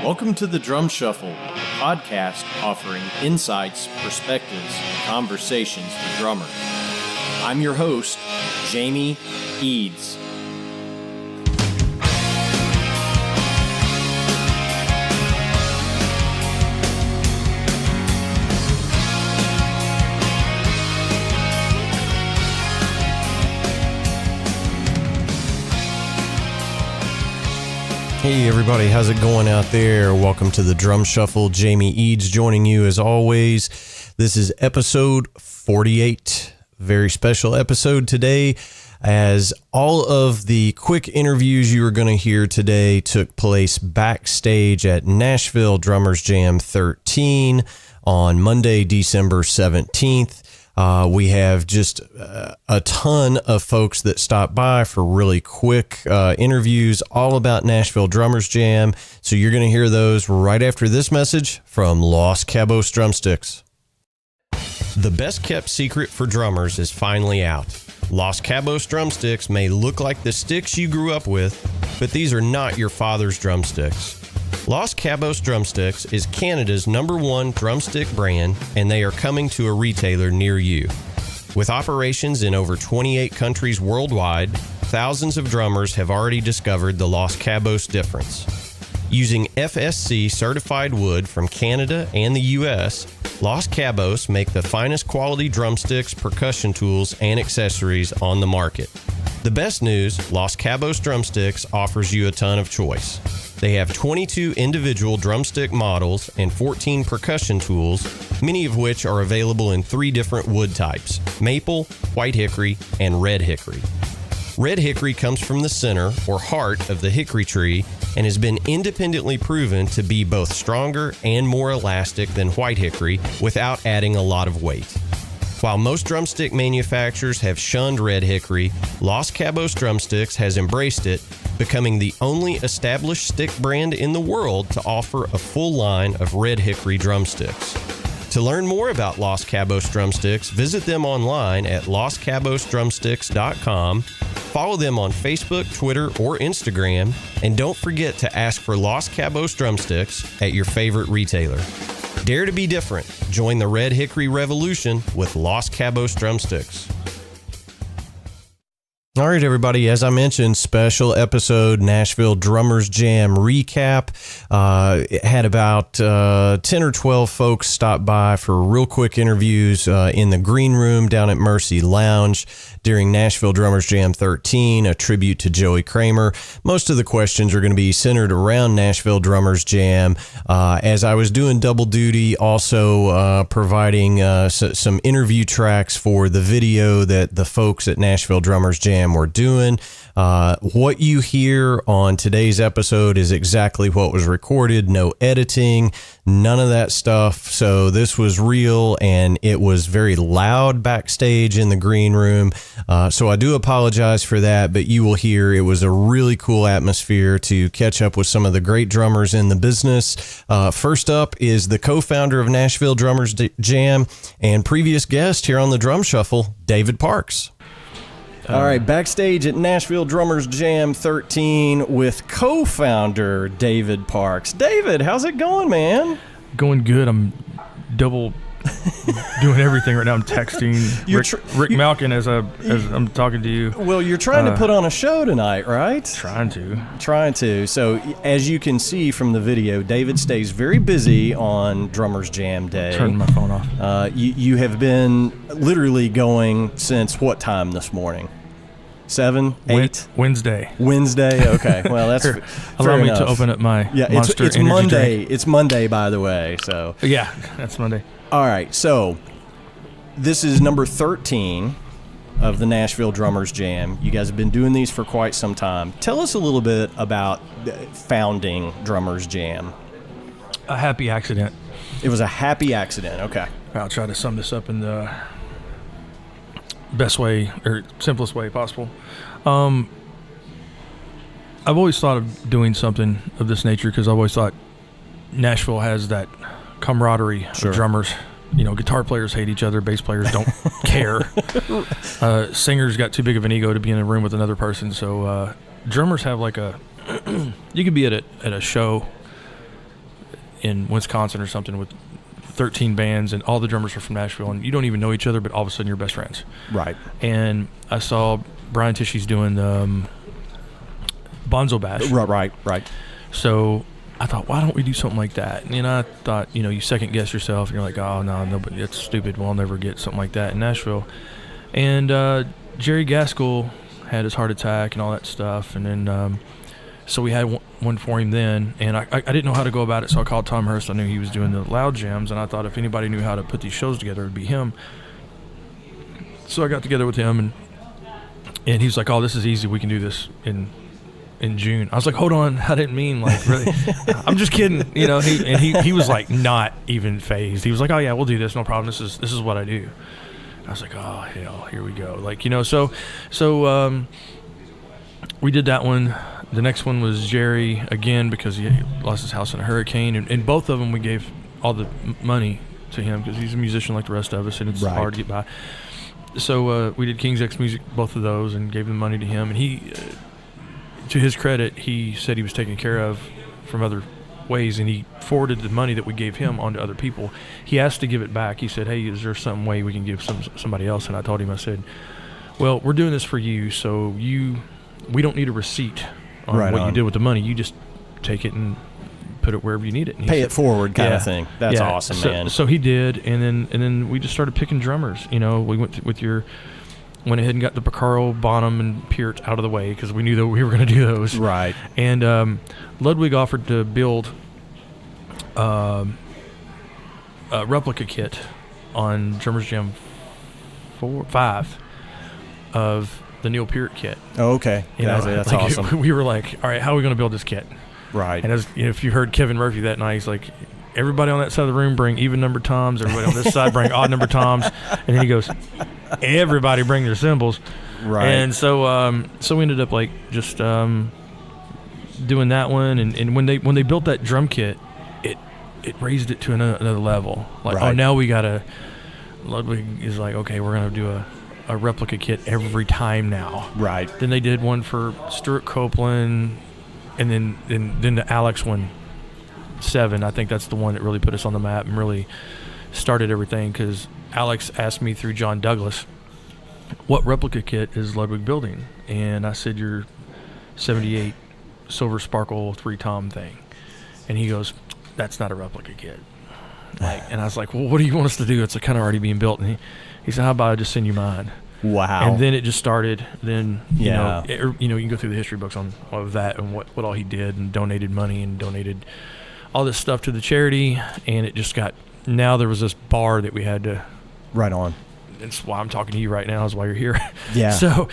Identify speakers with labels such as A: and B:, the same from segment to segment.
A: Welcome to the Drum Shuffle, a podcast offering insights, perspectives, and conversations for drummers. I'm your host, Jamie Eads. Hey everybody, how's it going out there? Welcome to the Drum Shuffle. Jamie Eads joining you as always. This is episode 48. Very special episode today, as all of the quick interviews you are going to hear today took place backstage at Nashville Drummers Jam 13 on Monday, December 17th. We have just a ton of folks that stopped by for really quick interviews all about Nashville Drummers Jam. So you're going to hear those right after this message from Los Cabos Drumsticks. The best kept secret for drummers is finally out. Los Cabos Drumsticks may look like the sticks you grew up with, but these are not your father's drumsticks. Los Cabos Drumsticks is Canada's #1 drumstick brand, and they are coming to a retailer near you. With operations in over 28 countries worldwide, thousands of drummers have already discovered the Los Cabos difference. Using FSC certified wood from Canada and the US, Los Cabos make the finest quality drumsticks, percussion tools, and accessories on the market. The best news, Los Cabos Drumsticks offers you a ton of choice. They have 22 individual drumstick models and 14 percussion tools, many of which are available in 3 different wood types: maple, white hickory, and red hickory. Red hickory comes from the center or heart of the hickory tree and has been independently proven to be both stronger and more elastic than white hickory without adding a lot of weight. While most drumstick manufacturers have shunned red hickory, Los Cabos Drumsticks has embraced it, becoming the only established stick brand in the world to offer a full line of red hickory drumsticks. To learn more about Los Cabos Drumsticks, visit them online at loscabosdrumsticks.com, follow them on Facebook, Twitter, or Instagram, and don't forget to ask for Los Cabos Drumsticks at your favorite retailer. Dare to be different. Join the Red Hickory Revolution with Los Cabos Drumsticks. All right, everybody, as I mentioned, special episode Nashville Drummers Jam recap. It had about 10 or 12 folks stop by for real quick interviews in the green room down at Mercy Lounge during Nashville Drummers Jam 13, a tribute to Joey Kramer. Most of the questions are going to be centered around Nashville Drummers Jam. As I was doing double duty, also providing some interview tracks for the video that the folks at Nashville Drummers Jam we're doing. What you hear on today's episode is exactly what was recorded. No editing, none of that stuff. So this was real, and it was very loud backstage in the green room. So I do apologize for that, but you will hear it was a really cool atmosphere to catch up with some of the great drummers in the business. First up is the co-founder of Nashville Drummers Jam and previous guest here on the Drum Shuffle, David Parks. All right, backstage at Nashville Drummers Jam 13 with co-founder David Parks. David, how's it going, man?
B: Going good. I'm double doing everything right now. I'm texting Rick Malkin as I'm talking to you.
A: Well, you're trying to put on a show tonight, right?
B: Trying to.
A: So, as you can see from the video, David stays very busy on Drummers Jam Day.
B: Turning my phone off.
A: You have been literally going since what time this morning? 7, 8?
B: Wednesday.
A: Okay. Well, that's
B: Here, allow me
A: enough.
B: to open up my Monster
A: it's
B: Energy
A: Monday.
B: drink.
A: It's Monday, by the way. So
B: yeah, that's Monday.
A: All right. So this is number 13 of the Nashville Drummers Jam. You guys have been doing these for quite some time. Tell us a little bit about founding Drummers Jam.
B: A happy accident.
A: It was a happy accident. Okay.
B: I'll try to sum this up in the best way or simplest way possible. I've always thought of doing something of this nature because I've always thought Nashville has that camaraderie
A: Sure.
B: of drummers. You know, guitar players hate each other, bass players don't care. Singers got too big of an ego to be in a room with another person. So drummers have like a you could be at a show in Wisconsin or something with 13 bands, and all the drummers are from Nashville, and you don't even know each other, but all of a sudden you're best friends.
A: Right.
B: And I saw Brian Tishy's doing the Bonzo Bash.
A: Right.
B: So I thought, why don't we do something like that? And I thought, you second guess yourself, and you're like, oh, no, but it's stupid. We'll never get something like that in Nashville. And Jerry Gaskell had his heart attack and all that stuff, and then so we had one for him then, and I didn't know how to go about it, so I called Tom Hurst. I knew he was doing the loud jams, and I thought if anybody knew how to put these shows together, it would be him. So I got together with him, and he was like, oh, this is easy. We can do this in June. I was like, hold on, I didn't mean like really. I'm just kidding, he was like not even phased. He was like, oh yeah, we'll do this, no problem. This is what I do. I was like, oh hell, here we go. Like, so we did that one. The next one was Jerry again, because he lost his house in a hurricane, and both of them we gave all the money to him because he's a musician like the rest of us, and it's hard to get by. So we did King's X Music, both of those, and gave the money to him. And he, to his credit, he said he was taken care of from other ways, and he forwarded the money that we gave him onto other people. He asked to give it back. He said, hey, is there some way we can give somebody else? And I told him, I said, well, we're doing this for you, so we don't need a receipt on what you did with the money. You just take it and put it wherever you need it. And
A: pay it forward kind of thing. That's awesome, man.
B: So he did, and then we just started picking drummers. We went went ahead and got the Picaro, Bonham, and Peart out of the way because we knew that we were going to do those.
A: Right.
B: And Ludwig offered to build a replica kit on Drummers Jam 5 of the Neil Peart kit.
A: Oh, okay. That's awesome.
B: We were like, all right, how are we going to build this kit?
A: Right.
B: And if you heard Kevin Murphy that night, he's like, everybody on that side of the room bring even number toms. Everybody on this side bring odd number toms. And then he goes, everybody bring their cymbals.
A: Right.
B: And so we ended up like just doing that one. And when they built that drum kit, it raised it to another level. Like, oh, now we got to. Ludwig is like, okay, we're going to do a replica kit every time now.
A: Right.
B: Then they did one for Stuart Copeland, and then the Alex one, 7. I think that's the one that really put us on the map and really started everything, because Alex asked me through John Douglas, what replica kit is Ludwig building? And I said, your 78 Silver Sparkle 3-tom thing. And he goes, that's not a replica kit. And I was like, well, what do you want us to do? It's kind of already being built. And he said, how about I just send you mine?
A: Wow.
B: And then it just started. Then, you can go through the history books of that and what all he did, and donated money and donated all this stuff to the charity. And it just got, now there was this bar that we had to.
A: Right on.
B: That's why I'm talking to you right now, is why you're here.
A: Yeah.
B: So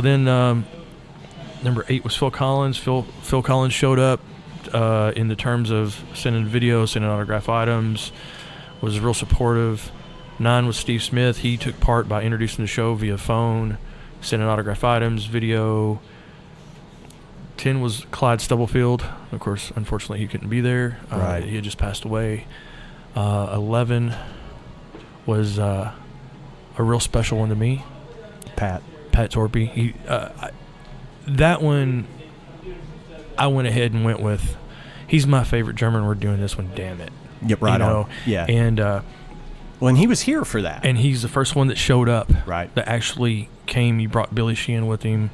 B: then number 8 was Phil Collins. Phil Collins showed up in the terms of sending videos, sending autograph items, was real supportive. 9 was Steve Smith. He took part by introducing the show via phone, sending autograph items, video. 10 was Clyde Stubblefield. Of course, unfortunately, he couldn't be there.
A: Right.
B: He had just passed away. 11 was a real special one to me.
A: Pat
B: Torpy. That one, I went ahead and went with. He's my favorite drummer, and we're doing this one. Damn it.
A: Yep. Right on. Yeah.
B: And
A: when he was here for that,
B: and he's the first one that showed up.
A: Right.
B: That actually came. He brought Billy Sheehan with him,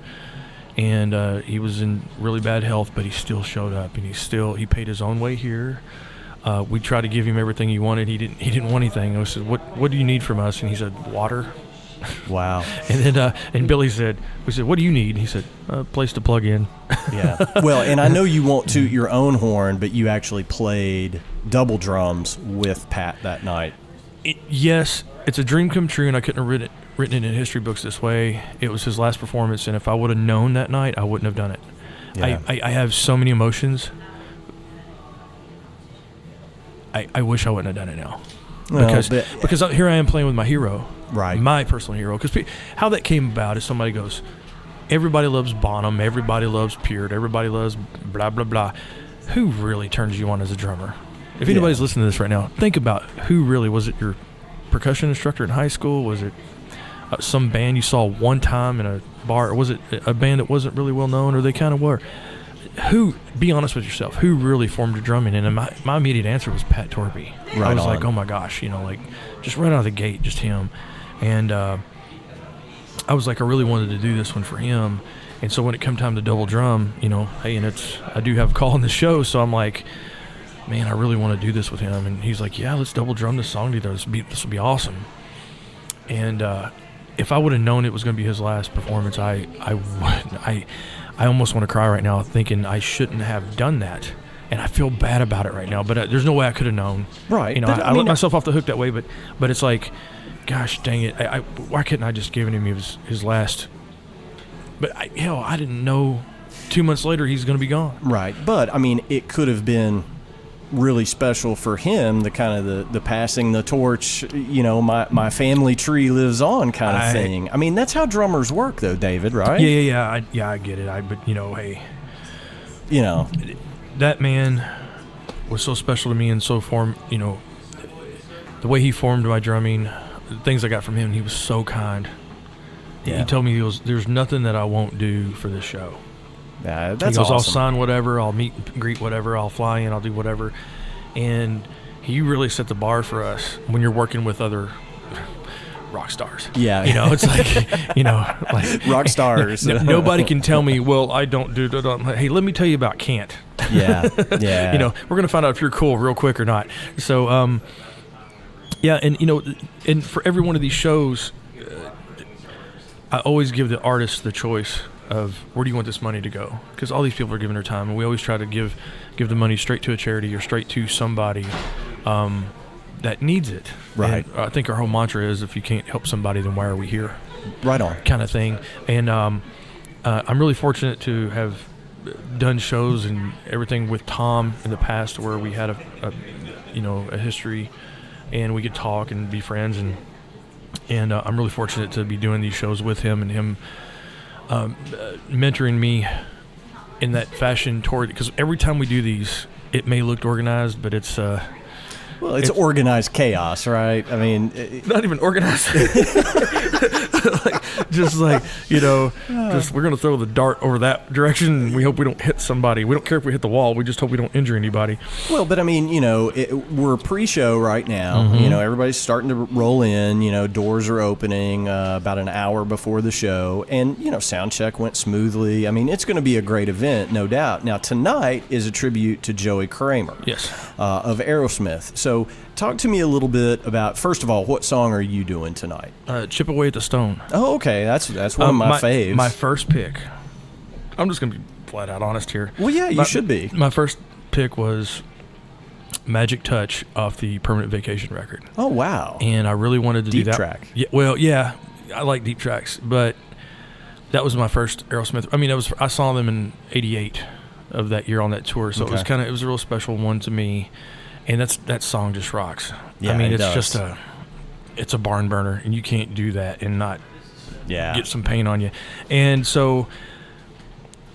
B: and he was in really bad health, but he still showed up, and he paid his own way here. We tried to give him everything he wanted. He didn't want anything. I said, "What do you need from us?" And he said, "Water."
A: Wow.
B: And then and Billy said, "We said, what do you need?" He said, "A place to plug in."
A: Yeah. Well, and I know you won't toot your own horn, but you actually played double drums with Pat that night.
B: Yes, it's a dream come true, and I couldn't have written it in history books this way. It was his last performance, and if I would have known that night, I wouldn't have done it. Yeah. I have so many emotions. I wish I wouldn't have done it now. Because here I am playing with my hero.
A: Right.
B: My personal hero. Because how that came about is somebody goes, everybody loves Bonham, everybody loves Peart, everybody loves blah, blah, blah. Who really turns you on as a drummer? If anybody's listening to this right now, think about who really. Was it your percussion instructor in high school? Was it some band you saw one time in a bar? Or was it a band that wasn't really well known, or they kind of were? be honest with yourself, who really formed your drumming? And my immediate answer was Pat Torpey. I was like, oh my gosh, like just right out of the gate, just him. And I was like, I really wanted to do this one for him. And so when it come time to double drum, hey, and I do have a call in the show, so I'm like, man, I really want to do this with him. And he's like, yeah, let's double drum this song together. This will be awesome. And if I would have known it was going to be his last performance, I almost want to cry right now thinking I shouldn't have done that. And I feel bad about it right now, but there's no way I could have known.
A: Right.
B: I let myself off the hook that way, but it's like, gosh dang it, why couldn't I just given him his last? But I didn't know 2 months later he's going to be gone.
A: Right. But, it could have been really special for him, the kind of the passing the torch, my family tree lives on kind of thing. That's how drummers work, though, David, right?
B: Yeah. I get it. But, hey. That man was so special to me and so formed, the way he formed my drumming, the things I got from him, he was so kind. Yeah. He told me, there's nothing that I won't do for this show.
A: Yeah, that's
B: he goes,
A: awesome.
B: I'll sign whatever, I'll meet and greet whatever, I'll fly in, I'll do whatever. And he really set the bar for us when you're working with other rock stars.
A: Yeah.
B: It's like, like
A: rock stars.
B: Nobody can tell me, well, I don't do that. Like, hey, let me tell you about Kent.
A: Yeah. Yeah.
B: We're going to find out if you're cool real quick or not. So, yeah. And, and for every one of these shows, I always give the artist the choice of where do you want this money to go? Because all these people are giving their time, and we always try to give the money straight to a charity or straight to somebody that needs it.
A: Right.
B: And I think our whole mantra is, if you can't help somebody, then why are we here?
A: Right on.
B: Kind of thing. And I'm really fortunate to have done shows and everything with Tom in the past, where we had a history, and we could talk and be friends, and I'm really fortunate to be doing these shows with him, and him mentoring me in that fashion toward, because every time we do these, it may look organized, but it's
A: it's organized chaos, right?
B: Not even organized. just we're going to throw the dart over that direction, and we hope we don't hit somebody. We don't care if we hit the wall. We just hope we don't injure anybody.
A: Well, but we're pre-show right now.
B: Mm-hmm.
A: Everybody's starting to roll in. Doors are opening about an hour before the show, and sound check went smoothly. It's going to be a great event, no doubt. Now tonight is a tribute to Joey Kramer.
B: Yes.
A: Of Aerosmith. So talk to me a little bit about, first of all, what song are you doing tonight?
B: Chip Away at the Stone.
A: Oh, okay. That's one of my faves.
B: My first pick. I'm just going to be flat out honest here.
A: Well, yeah, you should be.
B: My first pick was Magic Touch off the Permanent Vacation record.
A: Oh, wow.
B: And I really wanted to do that.
A: Deep track.
B: Yeah, well, yeah, I like deep tracks, but that was my first Aerosmith. I saw them in '88 of that year on that tour, so
A: Okay.
B: it was a real special one to me. And that song just rocks.
A: Yeah,
B: it's
A: does.
B: just it's a barn burner, and you can't do that and not get some paint on you. And so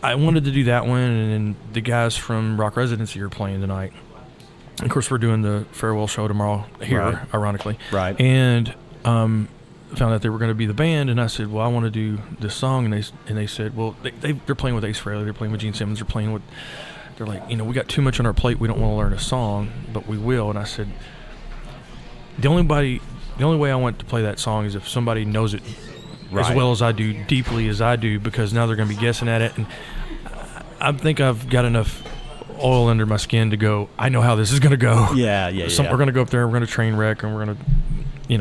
B: I wanted to do that one, and then the guys from Rock Residency are playing tonight. Of course, we're doing the farewell show tomorrow here,
A: Right.
B: ironically.
A: Right.
B: And found out they were going to be the band, and I said, well, I want to do this song. And they said, well, they're playing with Ace Frehley, they're playing with Gene Simmons, they're like, we got too much on our plate. We don't want to learn a song, but we will. And I said, the only way I want to play that song is if somebody knows it
A: Right.
B: as well as I do, deeply as I do, because now they're going to be guessing at it. And I think I've got enough oil under my skin to go, I know how this is going to go.
A: Yeah.
B: We're going to go up there, we're going to train wreck, and we're going to,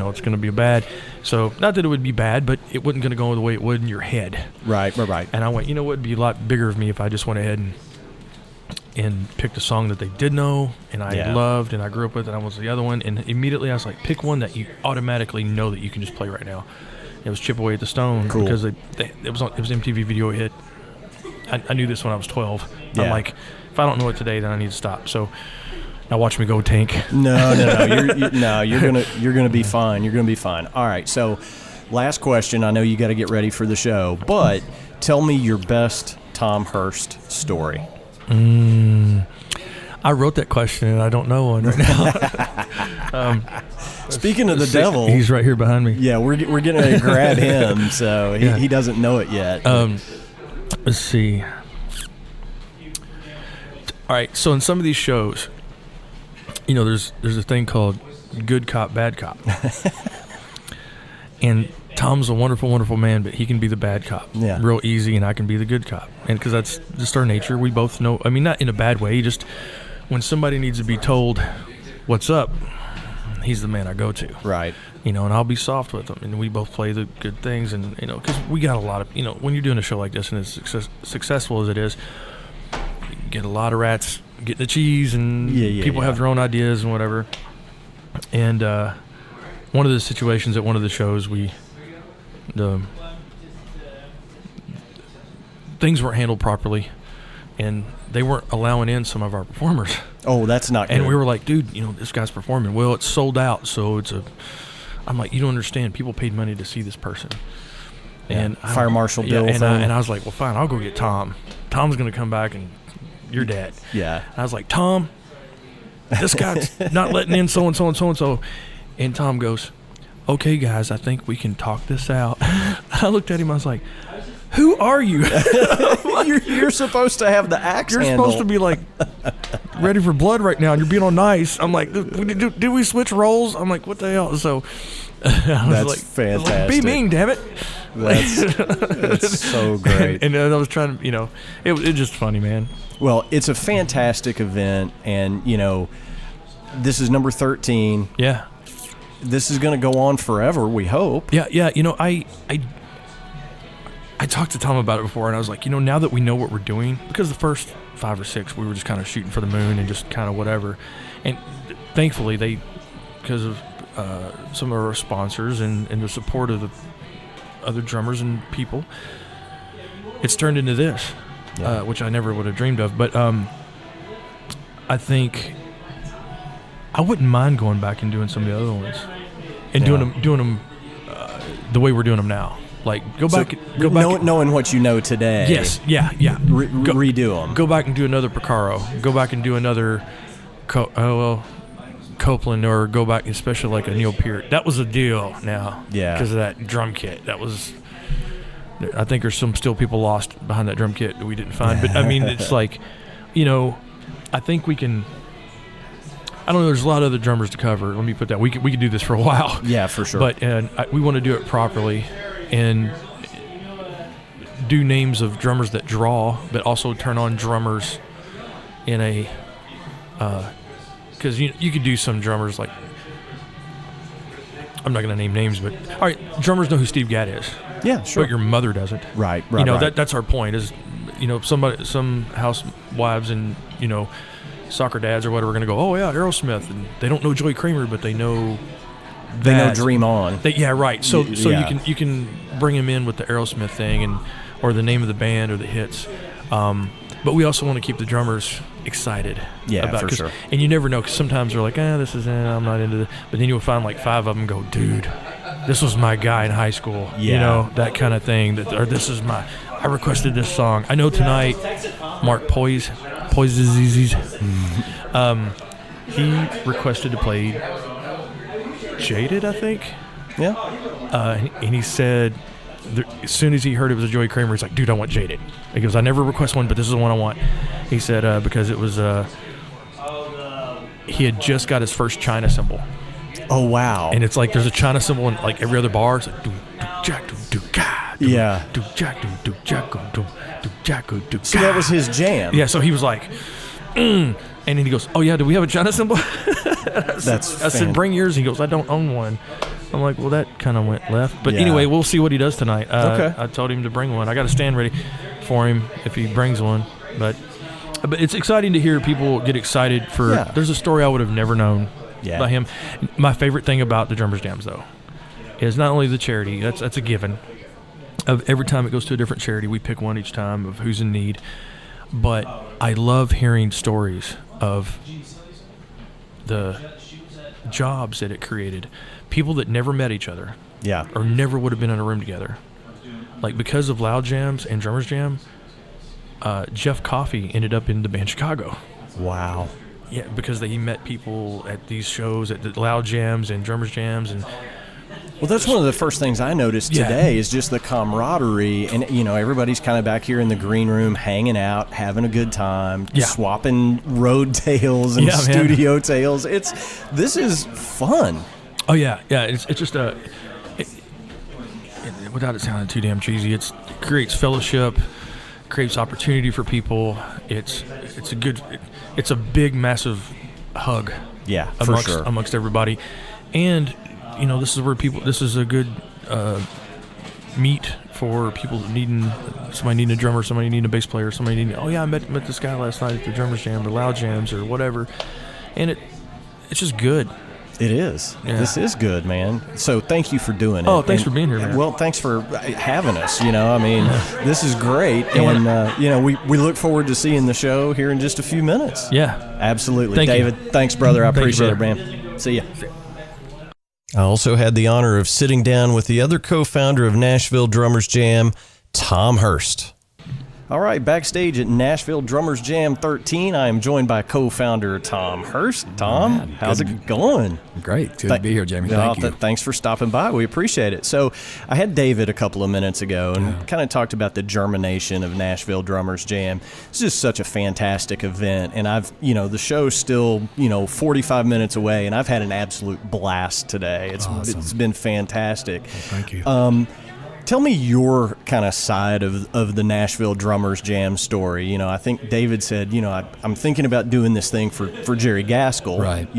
B: it's going to be bad. So, not that it would be bad, but it wasn't going to go the way it would in your head.
A: Right.
B: And I went, what would be a lot bigger of me if I just went ahead and picked a song that they did know and I loved and I grew up with, and I was the other one, and immediately I was like, pick one that you automatically know that you can just play right now. It was Chip Away at the Stone.
A: Cool.
B: Because it was MTV Video Hit. I knew this when I was 12.
A: Yeah.
B: I'm like, if I don't know it today, then I need to stop. So now watch me go, Tank.
A: No. You're gonna be fine. You're gonna be fine. All right. So, last question. I know you got to get ready for the show, but tell me your best Tom Hurst story.
B: I wrote that question and I don't know one right now.
A: Speaking of the devil,
B: he's right here behind me.
A: Yeah, we're getting ready to grab him, so he doesn't know it yet.
B: Let's see. All right, so in some of these shows, you know, there's a thing called good cop, bad cop. And Tom's a wonderful, wonderful man, but he can be the bad cop real easy, and I can be the good cop. And because that's just our nature. We both know, I mean, not in a bad way, just when somebody needs to be told what's up, he's the man I go to.
A: Right.
B: You know, and I'll be soft with him, and we both play the good things. And, you know, because we got a lot of, you know, when you're doing a show like this and as successful as it is, you get a lot of rats getting the cheese, and people have their own ideas and whatever. And one of the situations at one of the shows, things weren't handled properly, and they weren't allowing in some of our performers.
A: Oh, that's not good.
B: And we were like, dude, you know, this guy's performing. Well, it's sold out, so I'm like, you don't understand. People paid money to see this person. And
A: Fire Marshal Bill.
B: And I was like, well, fine, I'll go get Tom. Tom's going to come back, and you're dead.
A: Yeah.
B: And I was like, Tom, this guy's not letting in so-and-so and so-and-so. And Tom goes, okay, guys, I think we can talk this out. I looked at him, I was like, who are you?
A: You're supposed to have the axe
B: You're
A: handle.
B: supposed to be like ready for blood right now, and you're being all nice. I'm like, did we switch roles? I'm like, what the hell? So
A: That's fantastic.
B: Be mean, damn it.
A: That's so great.
B: And I was trying to, you know, it's just funny, man.
A: Well, it's a fantastic event, and, you know, this is number 13.
B: Yeah.
A: This is going to go on forever, we hope.
B: Yeah. You know, I talked to Tom about it before, and I was like, you know, now that we know what we're doing, because the first 5 or 6, we were just kind of shooting for the moon and just kind of whatever. And thankfully, because of some of our sponsors and the support of the other drummers and people, it's turned into this, which I never would have dreamed of. But I think I wouldn't mind going back and doing some of the other ones and doing them the way we're doing them now. Like, go back.
A: Knowing what you know today.
B: Yes, yeah.
A: Redo them.
B: Go back and do another Porcaro. Go back and do another Copeland, or go back, especially like a Neil Peart. That was a deal now.
A: Yeah.
B: Because of that drum kit. That was, I think there's some still people lost behind that drum kit that we didn't find. But, I mean, it's like, you know, I think we can, I don't know, there's a lot of other drummers to cover. Let me put that. We could do this for a while.
A: Yeah, for sure.
B: But we want to do it properly and do names of drummers that draw, but also turn on drummers in a because you could do some drummers like, I'm not going to name names, but all right, drummers know who Steve Gadd is.
A: Yeah, sure.
B: But your mother doesn't.
A: Right.
B: You know,
A: right.
B: That's our point is, you know, some housewives and, you know, soccer dads or whatever are going to go, oh yeah, Aerosmith, and they don't know Joey Kramer, but they know
A: they know Dream On.
B: Yeah, right. So
A: yeah.
B: you can bring him in with the Aerosmith thing or the name of the band or the hits. But we also want to keep the drummers excited.
A: Yeah, for sure.
B: And you never know, because sometimes they're like, this is I'm not into this. But then you'll find like 5 of them go, dude, this was my guy in high school.
A: Yeah.
B: You know, that kind of thing. Or this is I requested this song. I know tonight, Mark Poiesz, he requested to play Jaded, I think.
A: Yeah.
B: And he said, as soon as he heard it was a Joey Kramer, he's like, dude, I want Jaded. He goes, I never request one, but this is the one I want. He said, because it was, he had just got his first China cymbal.
A: Oh, wow.
B: And it's like there's a China cymbal in like every other bar. It's like, do jack, do ga,
A: yeah.
B: Do jack, do jack, do jack, do.
A: So that was his jam.
B: Yeah, so he was like, and then he goes, oh, yeah, do we have a China cymbal? I said, bring yours. He goes, I don't own one. I'm like, well, that kind of went left. But anyway, we'll see what he does tonight.
A: Okay.
B: I told him to bring one. I got to stand ready for him if he brings one. But it's exciting to hear people get excited for. Yeah. There's a story I would have never known about him. My favorite thing about the Drummers Jams, though, is not only the charity. That's a given. Of every time it goes to a different charity, we pick one each time of who's in need. But I love hearing stories of the jobs that it created. People that never met each other.
A: Yeah.
B: Or never would have been in a room together. Like, because of Loud Jams and Drummers Jam, Jeff Coffey ended up in the band Chicago.
A: Wow.
B: Yeah, because he met people at these shows, at the Loud Jams and Drummers Jams, and
A: Well, that's one of the first things I noticed today is just the camaraderie. And, everybody's kind of back here in the green room hanging out, having a good time, swapping road tales and studio tales. This is fun.
B: Oh, yeah. Yeah, it's just without it sounding too damn cheesy, it creates fellowship, creates opportunity for people. It's a big, massive hug.
A: Yeah,
B: amongst everybody. And this is a good meet for people needing a drummer, somebody needing a bass player, somebody needing, I met this guy last night at the Drummers Jam or Loud Jams or whatever. And it's just good.
A: It is. Yeah. This is good, man. So thank you for doing it.
B: Oh, thanks for being here, man.
A: Well, thanks for having us. This is great. And, we look forward to seeing the show here in just a few minutes.
B: Yeah.
A: Absolutely.
B: Thank
A: David,
B: you.
A: Thanks, brother. I appreciate it, man. See ya. I also had the honor of sitting down with the other co-founder of Nashville Drummers Jam, Tom Hurst. All right, backstage at Nashville Drummers Jam 13, I am joined by co-founder Tom Hurst. Tom, how's it going?
C: Great. Good to be here, Jamie. Thank you.
A: Thanks for stopping by. We appreciate it. So I had David a couple of minutes ago and kind of talked about the germination of Nashville Drummers Jam. It's just such a fantastic event. And the show's still, 45 minutes away, and I've had an absolute blast today. It's been fantastic.
C: Well, thank you.
A: Tell me your kind of side of the Nashville Drummers Jam story. I think David said, I'm thinking about doing this thing for Jerry Gaskell.
C: Right.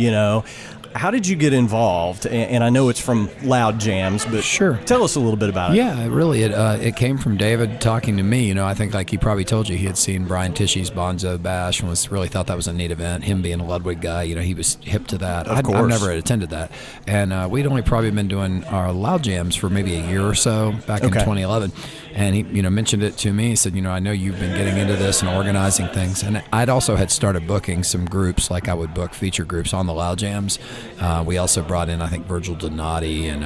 A: How did you get involved? And I know it's from Loud Jams, but
C: sure.
A: Tell us a little bit about it.
C: Yeah, really, it came from David talking to me. I think like he probably told you he had seen Brian Tishy's Bonzo Bash and really thought that was a neat event. Him being a Ludwig guy, he was hip to that.
A: Of course.
C: I've never attended that. And we'd only probably been doing our Loud Jams for maybe a year or so back in 2011. And he, mentioned it to me. He said, I know you've been getting into this and organizing things. And I'd also had started booking some groups, like I would book feature groups on the Loud Jams. We also brought in, I think, Virgil Donati and,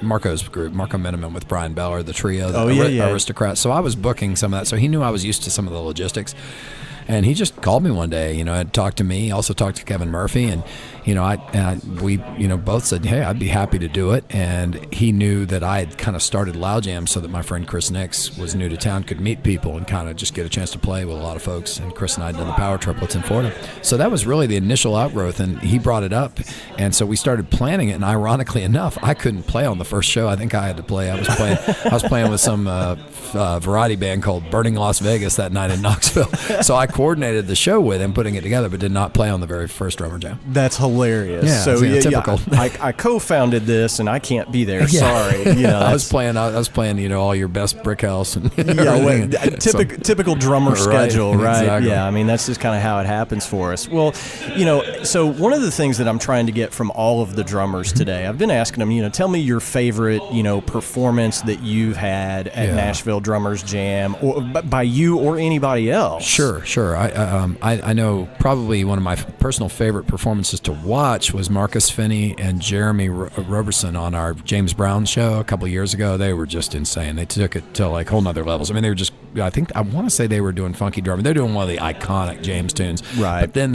C: Marco's group, Marco Miniman with Brian Beller, the trio, the Aristocrats. So I was booking some of that. So he knew I was used to some of the logistics. And he just called me one day, had talked to me, also talked to Kevin Murphy, and we both said, hey, I'd be happy to do it. And he knew that I had kind of started Loud Jam so that my friend Chris Nix was new to town, could meet people and kind of just get a chance to play with a lot of folks. And Chris and I had done the Power Triplets in Florida. So that was really the initial outgrowth, and he brought it up. And so we started planning it, and ironically enough, I couldn't play on the first show. I think I had to play. I was playing with some variety band called Burning Las Vegas that night in Knoxville. So I coordinated the show with him, putting it together, but did not play on the very first Drummer Jam.
A: That's hilarious.
C: Yeah,
A: so
C: typical.
A: I co-founded this, and I can't be there. Sorry.
C: I was playing. All your best brick house and
A: typical drummer schedule, right?
C: Exactly.
A: Yeah, I mean that's just kind of how it happens for us. Well, so one of the things that I'm trying to get from all of the drummers today, I've been asking them, tell me your favorite, performance that you've had at Nashville Drummers Jam, or by you or anybody else.
C: Sure. I know probably one of my personal favorite performances to watch was Marcus Finney and Jeremy Roberson on our James Brown show a couple of years ago. They were just insane. They took it to like whole nother levels. I mean, they were just, I want to say they were doing funky drumming. They're doing one of the iconic James tunes.
A: Right.
C: But then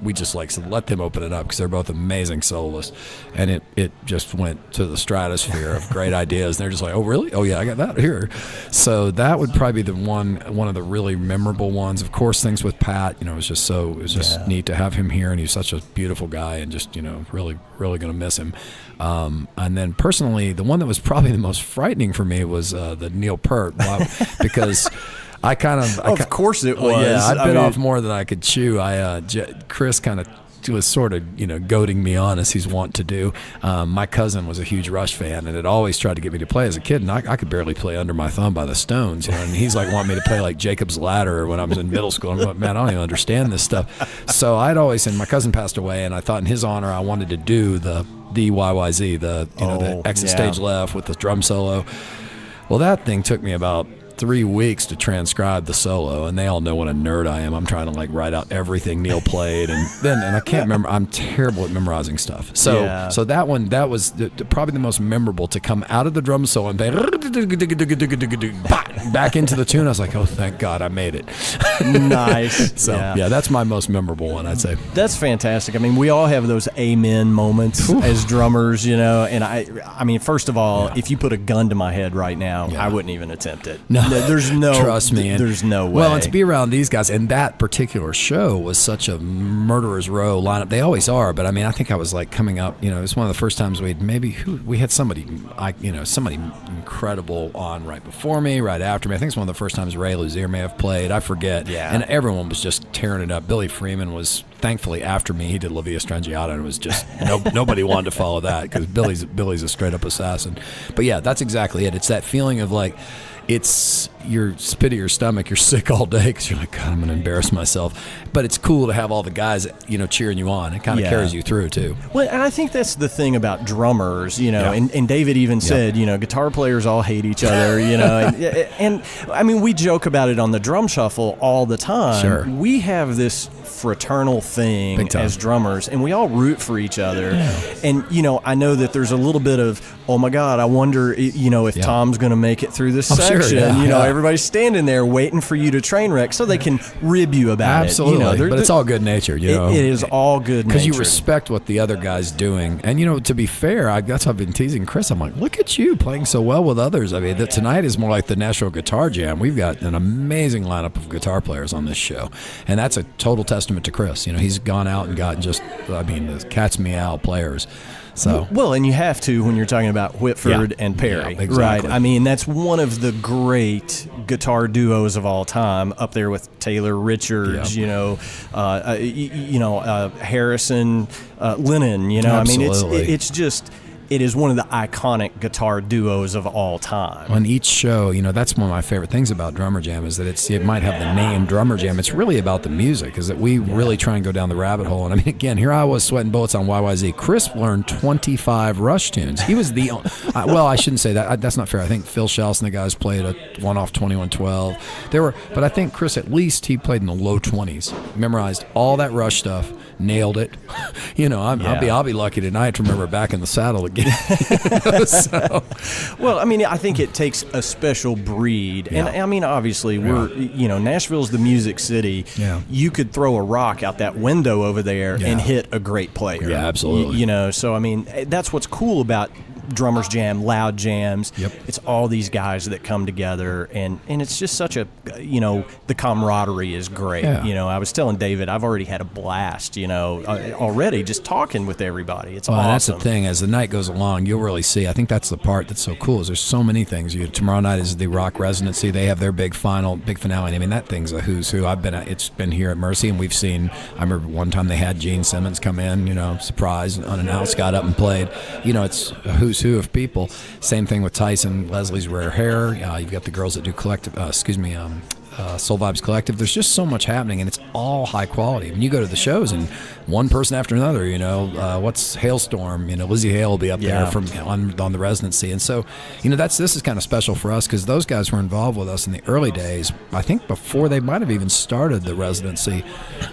C: we just let them open it up because they're both amazing soloists. And it just went to the stratosphere of great ideas. And they're just like, oh, really? Oh, yeah, I got that here. So that would probably be one of the really memorable ones. Of course, things with Pat, it was just neat to have him here, and he's such a beautiful guy, and just really going to miss him. And then personally, the one that was probably the most frightening for me was the Neil Peart, because I kind of
A: of course it was.
C: Yeah, I bit off more than I could chew. Chris kind of was sort of goading me on, as he's wont to do. My cousin was a huge Rush fan and had always tried to get me to play as a kid, and I could barely play Under My Thumb by the Stones, and he's like wanting me to play like Jacob's Ladder when I was in middle school. I'm like, man, I don't even understand this stuff. So I'd always, and my cousin passed away, and I thought in his honor I wanted to do the DYYZ, the exit stage left with the drum solo. Well, that thing took me about 3 weeks to transcribe the solo, and they all know what a nerd I am. I'm trying to like write out everything Neil played, and I can't remember. I'm terrible at memorizing stuff. So that was probably the most memorable, to come out of the drum solo and back into the tune. I was like, oh, thank God I made it.
A: Nice.
C: So yeah, that's my most memorable one, I'd say.
A: That's fantastic. I mean, we all have those amen moments as drummers, you know. And I mean, first of all, if you put a gun to my head right now, I wouldn't even attempt it.
C: No,
A: there's no.
C: Trust me.
A: There's no way.
C: Well, and to be around these guys, and that particular show was such a murderer's row lineup. They always are, but I mean, I think I was like coming up. You know, it was one of the first times we had somebody incredible on right before me, right after me. I think it's one of the first times Ray Luzier may have played. I forget.
A: Yeah.
C: And everyone was just tearing it up. Billy Freeman was thankfully after me. He did La Via Strangiata, and it was just nobody wanted to follow that because Billy's a straight up assassin. But yeah, that's exactly it. It's that feeling of like, it's your spit of your stomach. You're sick all day because you're like, God, I'm going to embarrass myself. But it's cool to have all the guys, you know, cheering you on. It kind of carries you through too.
A: Well, and I think that's the thing about drummers, you know. And David even said, you know, guitar players all hate each other, you know. And I mean, we joke about it on the Drum Shuffle all the time.
C: Sure.
A: We have this fraternal thing as drummers, and we all root for each other. Yeah. And you know, I know that there's a little bit of, oh my God, I wonder, you know, if Tom's going to make it through this section. Sure, you know, everybody's standing there waiting for you to train wreck so they can rib you about
C: Absolutely.
A: it. You know,
C: but it's all good natured, you know.
A: It is all good natured.
C: Because you respect what the other guy's doing. And, you know, to be fair, that's how I've been teasing Chris. I'm like, look at you playing so well with others. I mean, tonight is more like the Nashville Guitar Jam. We've got an amazing lineup of guitar players on this show. And that's a total testament to Chris. You know, he's gone out and gotten just, I mean, the cat's meow players. So
A: well, and you have to when you're talking about Whitford and Perry, right? I mean, that's one of the great guitar duos of all time, up there with Taylor Richards, you know, Harrison, Lennon. You know,
C: Absolutely.
A: I mean, it's just. It is one of the iconic guitar duos of all time.
C: On each show, you know, that's one of my favorite things about Drummer Jam is that it might have the name Drummer Jam. It's really about the music, is that we really try and go down the rabbit hole. And I mean, again, here I was sweating bullets on YYZ. Chris learned 25 Rush tunes. He was the well, I shouldn't say that. That's not fair. I think Phil Shells and the guys played a one-off 2112. But I think Chris, at least he played in the low 20s, memorized all that Rush stuff, nailed it. You know, I'll be lucky tonight to remember back in the saddle again. So.
A: Well, I mean, I think it takes a special breed, and I mean, obviously, we're Nashville's the music city. Yeah. You could throw a rock out that window over there and hit a great player.
C: Yeah, absolutely.
A: You know, so I mean, that's what's cool about Drummers Jam, loud jams.
C: Yep.
A: It's all these guys that come together, and it's just such a, you know, the camaraderie is great.
C: Yeah.
A: You know, I was telling David, I've already had a blast, you know, already just talking with everybody. It's awesome.
C: That's the thing. As the night goes along, you'll really see. I think that's the part that's so cool. Is there's so many things. Tomorrow night is the Rock Residency. They have their big finale. I mean, that thing's a who's who. It's been here at Mercy, and we've seen. I remember one time they had Gene Simmons come in. You know, surprise, unannounced, got up and played. You know, it's a who's who of people. Same thing with Tyson, Leslie's Rare Hair. You've got the girls that do collective. Soul Vibes Collective. There's just so much happening, and it's all high quality. When you go to the shows, and one person after another, you know, what's Hailstorm? You know, Lizzie Hale will be up there from on the residency, and so, you know, this is kind of special for us because those guys were involved with us in the early days. I think before they might have even started the residency,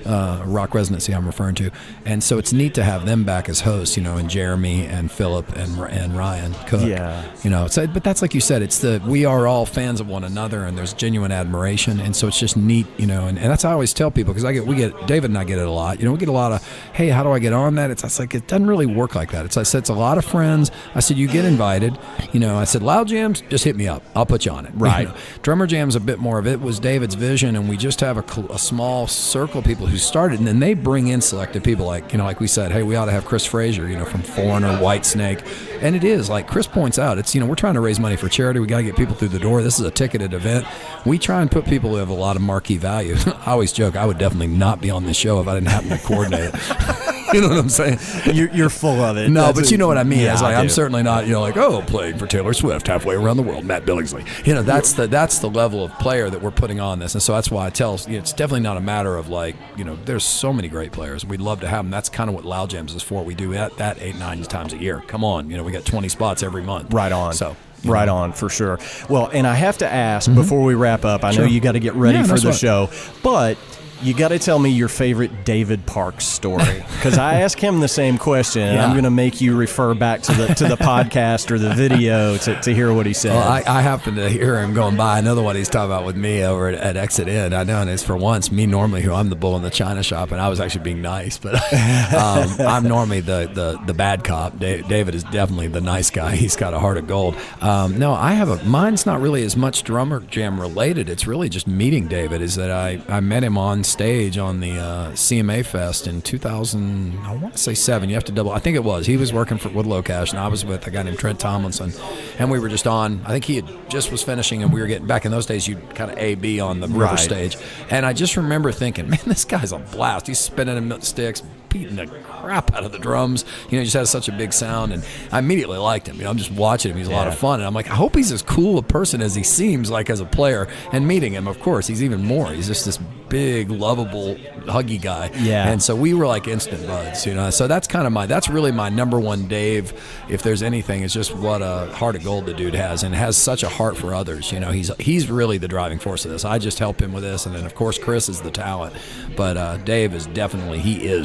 C: rock residency I'm referring to, and so it's neat to have them back as hosts. You know, and Jeremy and Philip and Ryan Cook. Yeah, you know, so but that's like you said, we are all fans of one another, and there's genuine admiration. And so it's just neat, you know, and that's how I always tell people, because David and I get it a lot. You know, we get a lot of, hey, how do I get on that? It's like, it doesn't really work like that. I said, it's a lot of friends. I said, you get invited. You know, I said, loud jams, just hit me up. I'll put you on it.
A: Right.
C: You know, Drummer Jam's a bit more of it was David's vision, and we just have a small circle of people who started, and then they bring in selected people like, you know, like we said, hey, we ought to have Chris Frazier, you know, from Foreigner, Whitesnake. And it is, like Chris points out, it's, you know, we're trying to raise money for charity. We got to get people through the door. This is a ticketed event. We try and put people who have a lot of marquee value. I always joke, I would definitely not be on this show if I didn't happen to coordinate it. You know what I'm saying?
A: You're full of it.
C: No, but you know what I mean. Yeah, it's like, I'm certainly not, you know, like, oh, playing for Taylor Swift halfway around the world, Matt Billingsley. You know, that's the level of player that we're putting on this. And so that's why I tell, you know, it's definitely not a matter of like, you know, there's so many great players. We'd love to have them. That's kind of what Loud Jams is for. We do that 8-9 times a year. Come on, you know, we got 20 spots every month.
A: Right on.
C: So
A: Right on, for sure. Well, and I have to ask before we wrap up, I know you got to get ready for the show, but you got to tell me your favorite David Parks story, because I asked him the same question, and I'm going to make you refer back to the podcast or the video to hear what he said.
C: Well, I happened to hear him going by. I know the one he's talking about with me over at Exit Inn. I know, and it's for once me normally who I'm the bull in the china shop, and I was actually being nice, but I'm normally the bad cop. David is definitely the nice guy. He's got a heart of gold. No, mine's not really as much Drummer Jam related. It's really just meeting David. Is that I met him on stage on the CMA Fest in 2000, I want to say 7. You have to double. I think it was. He was working with Locash, and I was with a guy named Trent Tomlinson, and we were just on. I think he just was finishing, and we were getting back in those days. You'd kind of A/B on the river stage, and I just remember thinking, man, this guy's a blast. He's spinning sticks, beating the crap out of the drums. He just has such a big sound, and I immediately liked him. I'm just watching him. He's a lot of fun, and I'm like, I hope he's as cool a person as he seems like as a player. And meeting him, of course, he's even more. He's just this big, lovable, huggy guy. Yeah. And so we were like instant buds, So that's kind of that's really my number one Dave. If there's anything, it's just what a heart of gold the dude has, and has such a heart for others. He's really the driving force of this. I just help him with this, and then of course Chris is the talent, but Dave is definitely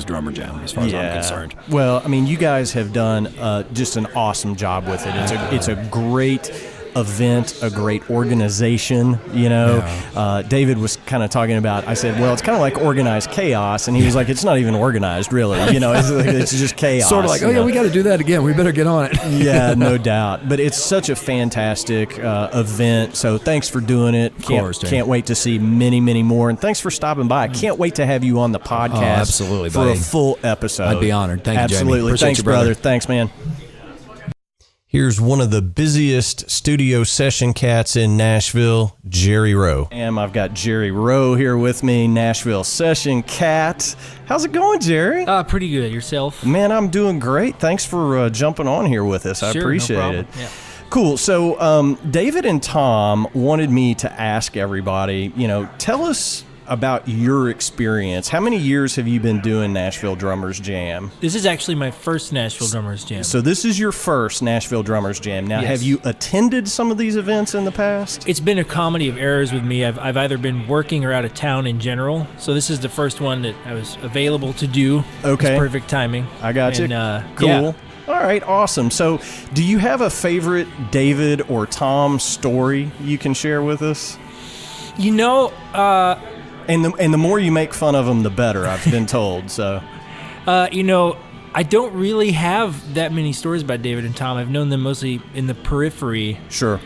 C: Drummer Jam as far as I'm concerned.
A: Well, I mean, you guys have done just an awesome job with it. It's a great event, a great organization, David was kind of talking about, I said, well, it's kind of like organized chaos, and he was like, it's not even organized, really, it's just chaos.
C: Sort of like, we got to do that again, we better get on it.
A: Yeah, no doubt, but it's such a fantastic event, so thanks for doing it. Can't wait to see many, many more, and thanks for stopping by. I can't wait to have you on the podcast
C: absolutely,
A: for a full episode.
C: I'd be honored. Thank you, Jamie.
A: Absolutely. Thanks, brother. Thanks, man. Here's one of the busiest studio session cats in Nashville, Jerry Roe. And I've got Jerry Roe here with me, Nashville session cat. How's it going, Jerry?
D: Pretty good. Yourself?
A: Man, I'm doing great. Thanks for jumping on here with us. I appreciate it.
D: Yeah.
A: Cool. So David and Tom wanted me to ask everybody, tell us about your experience. How many years have you been doing Nashville Drummers Jam?
D: This is actually my first Nashville Drummers Jam.
A: So this is your first Nashville Drummers Jam. Now, have you attended some of these events in the past?
D: It's been a comedy of errors with me. I've either been working or out of town in general. So this is the first one that I was available to do.
A: Okay.
D: It's perfect timing.
A: I got you. Cool.
D: Yeah.
A: All right, awesome. So do you have a favorite David or Tom story you can share with us? And the more you make fun of them, the better, I've been told. So,
D: I don't really have that many stories about David and Tom. I've known them mostly in the periphery.
A: Sure.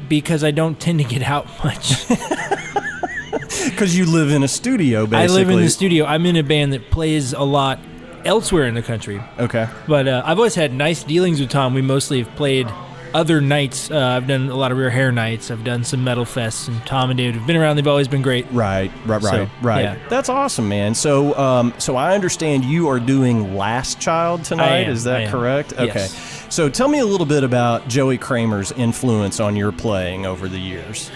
D: Because I don't tend to get out much.
A: Because you live in a studio, basically.
D: I live in the studio. I'm in a band that plays a lot elsewhere in the country.
A: Okay.
D: But I've always had nice dealings with Tom. We mostly have played other nights. I've done a lot of Rare Hair nights. I've done some metal fests, and Tom and David have been around. They've always been great.
A: Right.
D: Yeah.
A: That's awesome, man. So I understand you are doing Last Child tonight. Is that correct? Okay.
D: Yes.
A: So tell me a little bit about Joey Kramer's influence on your playing over the years.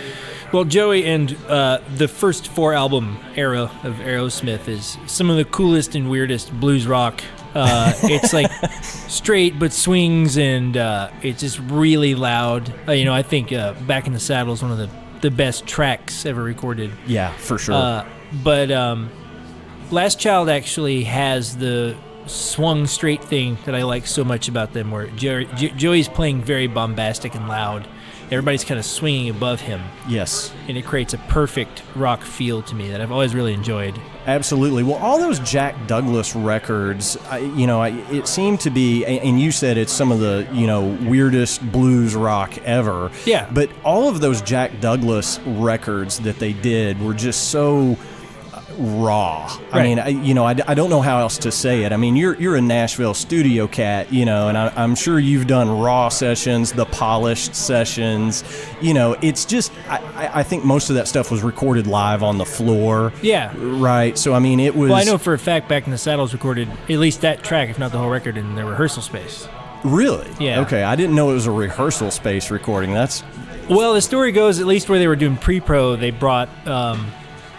D: Well, Joey and the first 4-album era of Aerosmith is some of the coolest and weirdest blues rock. It's like straight but swings, and it's just really loud. I think Back in the Saddle is one of the best tracks ever recorded.
A: Yeah, for sure.
D: But Last Child actually has the swung straight thing that I like so much about them, where Joey's playing very bombastic and loud. Everybody's kind of swinging above him.
A: Yes.
D: And it creates a perfect rock feel to me that I've always really enjoyed.
A: Absolutely. Well, all those Jack Douglas records, it seemed to be, and you said it's some of the, weirdest blues rock ever.
D: Yeah.
A: But all of those Jack Douglas records that they did were just so raw.
D: Right.
A: I mean, I don't know how else to say it. I mean, you're a Nashville studio cat, and I'm sure you've done raw sessions, the polished sessions. It's just, I think most of that stuff was recorded live on the floor.
D: Yeah.
A: Right. So, I mean, it was...
D: Well, I know for a fact Back in the Saddle was recorded, at least that track, if not the whole record, in their rehearsal space.
A: Really?
D: Yeah.
A: Okay, I didn't know it was a rehearsal space recording. That's...
D: Well, the story goes, at least where they were doing pre-pro, they brought...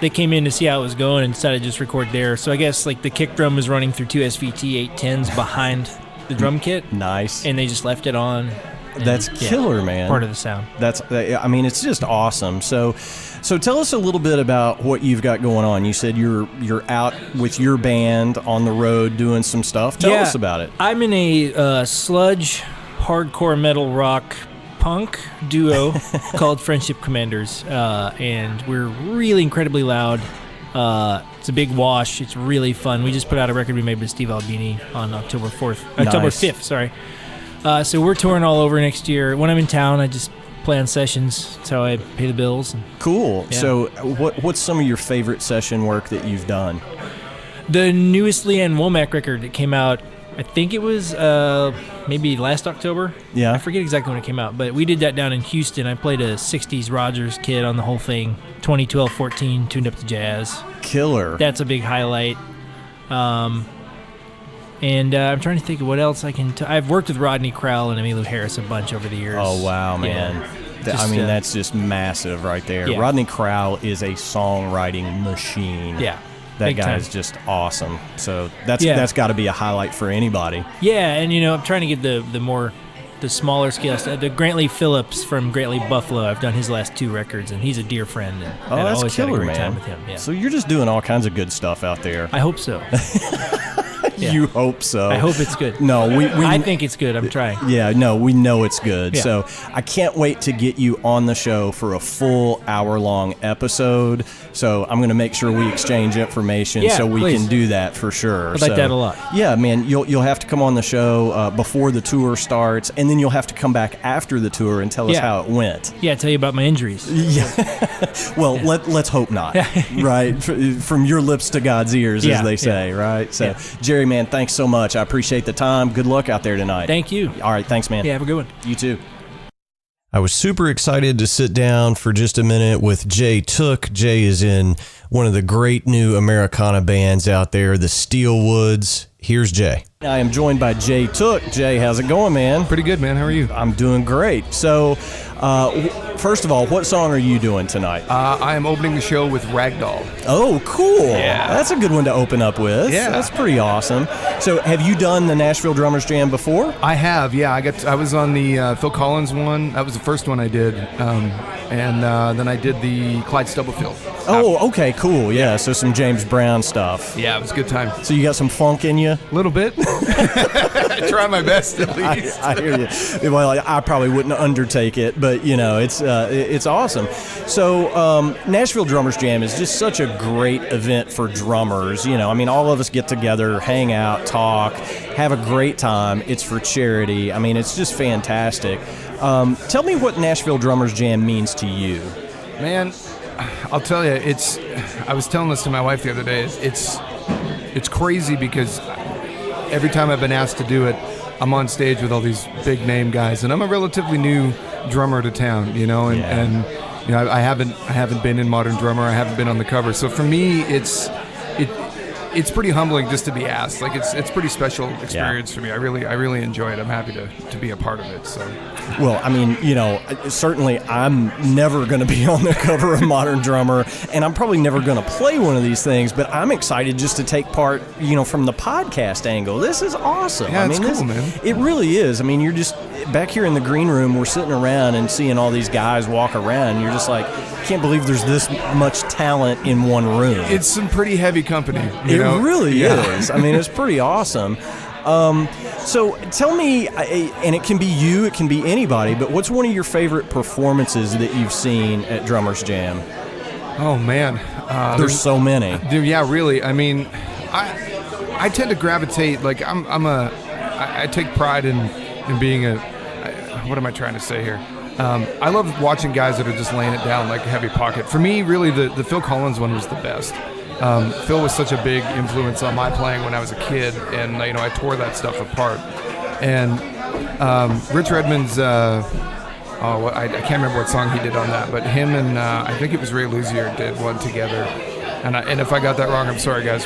D: They came in to see how it was going and decided to just record there. So I guess the kick drum was running through two SVT 810s behind the drum kit.
A: Nice.
D: And they just left it on.
A: That's killer, man.
D: Part of the sound.
A: I mean, it's just awesome. So tell us a little bit about what you've got going on. You said you're out with your band on the road doing some stuff. Tell us about it.
D: I'm in a sludge, hardcore metal rock punk duo called Friendship Commanders, and we're really incredibly loud. It's a big wash. It's really fun. We just put out a record we made with Steve Albini on October 5th. Sorry. So we're touring all over next year. When I'm in town, I just play on sessions. That's how I pay the bills.
A: Cool.
D: Yeah.
A: So what's some of your favorite session work that you've done?
D: The newest Leanne Womack record that came out, I think it was maybe last October.
A: Yeah.
D: I forget exactly when it came out, but we did that down in Houston. I played a 60s Rogers kit on the whole thing, 2012-14, tuned up to jazz.
A: Killer.
D: That's a big highlight. And I'm trying to think of what else I can... I've worked with Rodney Crowell and Emmylou Harris a bunch over the years.
A: Oh, wow, man.
D: Yeah.
A: That's just massive right there.
D: Yeah.
A: Rodney Crowell is a songwriting machine.
D: Yeah.
A: That
D: big
A: guy
D: time.
A: is just awesome. So that's got to be a highlight for anybody.
D: Yeah, and I'm trying to get the smaller scale stuff. The Grantley Phillips from Grantley Buffalo, I've done his last 2 records, and he's a dear friend. And I
A: that's
D: always
A: killer,
D: had a great
A: man.
D: time with him. Yeah.
A: So you're just doing all kinds of good stuff out there.
D: I hope so. Yeah.
A: You hope so.
D: I hope it's good.
A: No,
D: I think it's good. I'm trying.
A: Yeah, no, we know it's good.
D: Yeah.
A: So I can't wait to get you on the show for a full hour-long episode. So I'm going to make sure we exchange information so we
D: please.
A: can do that for sure.
D: I'd like that a lot.
A: Yeah, man, you'll have to come on the show before the tour starts, and then you'll have to come back after the tour and tell us how it went.
D: Yeah, tell you about my injuries.
A: Yeah. Well, let's hope not. Right? From your lips to God's ears, as they say, right? So, Jerry, man, thanks so much. I appreciate the time. Good luck out there tonight.
D: Thank you.
A: All right, thanks, man.
D: Yeah, have a good one.
A: You too. I was super excited to sit down for just a minute with Jay Tooke. Jay is in one of the great new Americana bands out there, the Steelwoods. Here's Jay. I am joined by Jay Tooke. Jay, how's it going, man?
E: Pretty good, man. How are you?
A: I'm doing great. So, first of all, what song are you doing tonight?
E: I am opening the show with Ragdoll.
A: Oh, cool.
E: Yeah.
A: That's a good one to open up with.
E: Yeah.
A: That's pretty awesome. So, have you done the Nashville Drummers Jam before?
E: I have, yeah. I was on the Phil Collins one. That was the first one I did. And then I did the Clyde Stubblefield.
A: Oh, okay, cool. Yeah, so some James Brown stuff.
E: Yeah, it was a good time.
A: So you got some funk in you?
E: A little bit. I try my best, at least.
A: I hear you. Well, I probably wouldn't undertake it, but it's awesome. So Nashville Drummers Jam is just such a great event for drummers. All of us get together, hang out, talk, have a great time. It's for charity. It's just fantastic. Tell me what Nashville Drummers Jam means to you.
E: Man, I'll tell you, I was telling this to my wife the other day. It's crazy because every time I've been asked to do it, I'm on stage with all these big name guys, and I'm a relatively new drummer to town, and I haven't been in Modern Drummer, I haven't been on the cover. So for me, it's pretty humbling just to be asked. Like it's pretty special experience for me. I really enjoy it. I'm happy to be a part of it. So.
A: Well, certainly I'm never going to be on the cover of Modern Drummer, and I'm probably never going to play one of these things, but I'm excited just to take part, from the podcast angle. This is awesome.
E: Yeah, it's cool, man.
A: It really is. You're just back here in the green room, we're sitting around and seeing all these guys walk around, and you're just like, can't believe there's this much talent in one room.
E: It's some pretty heavy company.
A: It really is. It's pretty awesome. So tell me, and it can be you, it can be anybody, but what's one of your favorite performances that you've seen at Drummers Jam?
E: Oh, man.
A: There's so many.
E: Dude, yeah, really. I tend to gravitate, I take pride in being what am I trying to say here? I love watching guys that are just laying it down like a heavy pocket. For me, really, the Phil Collins one was the best. Phil was such a big influence on my playing when I was a kid, and I tore that stuff apart. And Rich Redmond's, I can't remember what song he did on that, but him and I think it was Ray Luzier did one together. And if I got that wrong, I'm sorry, guys.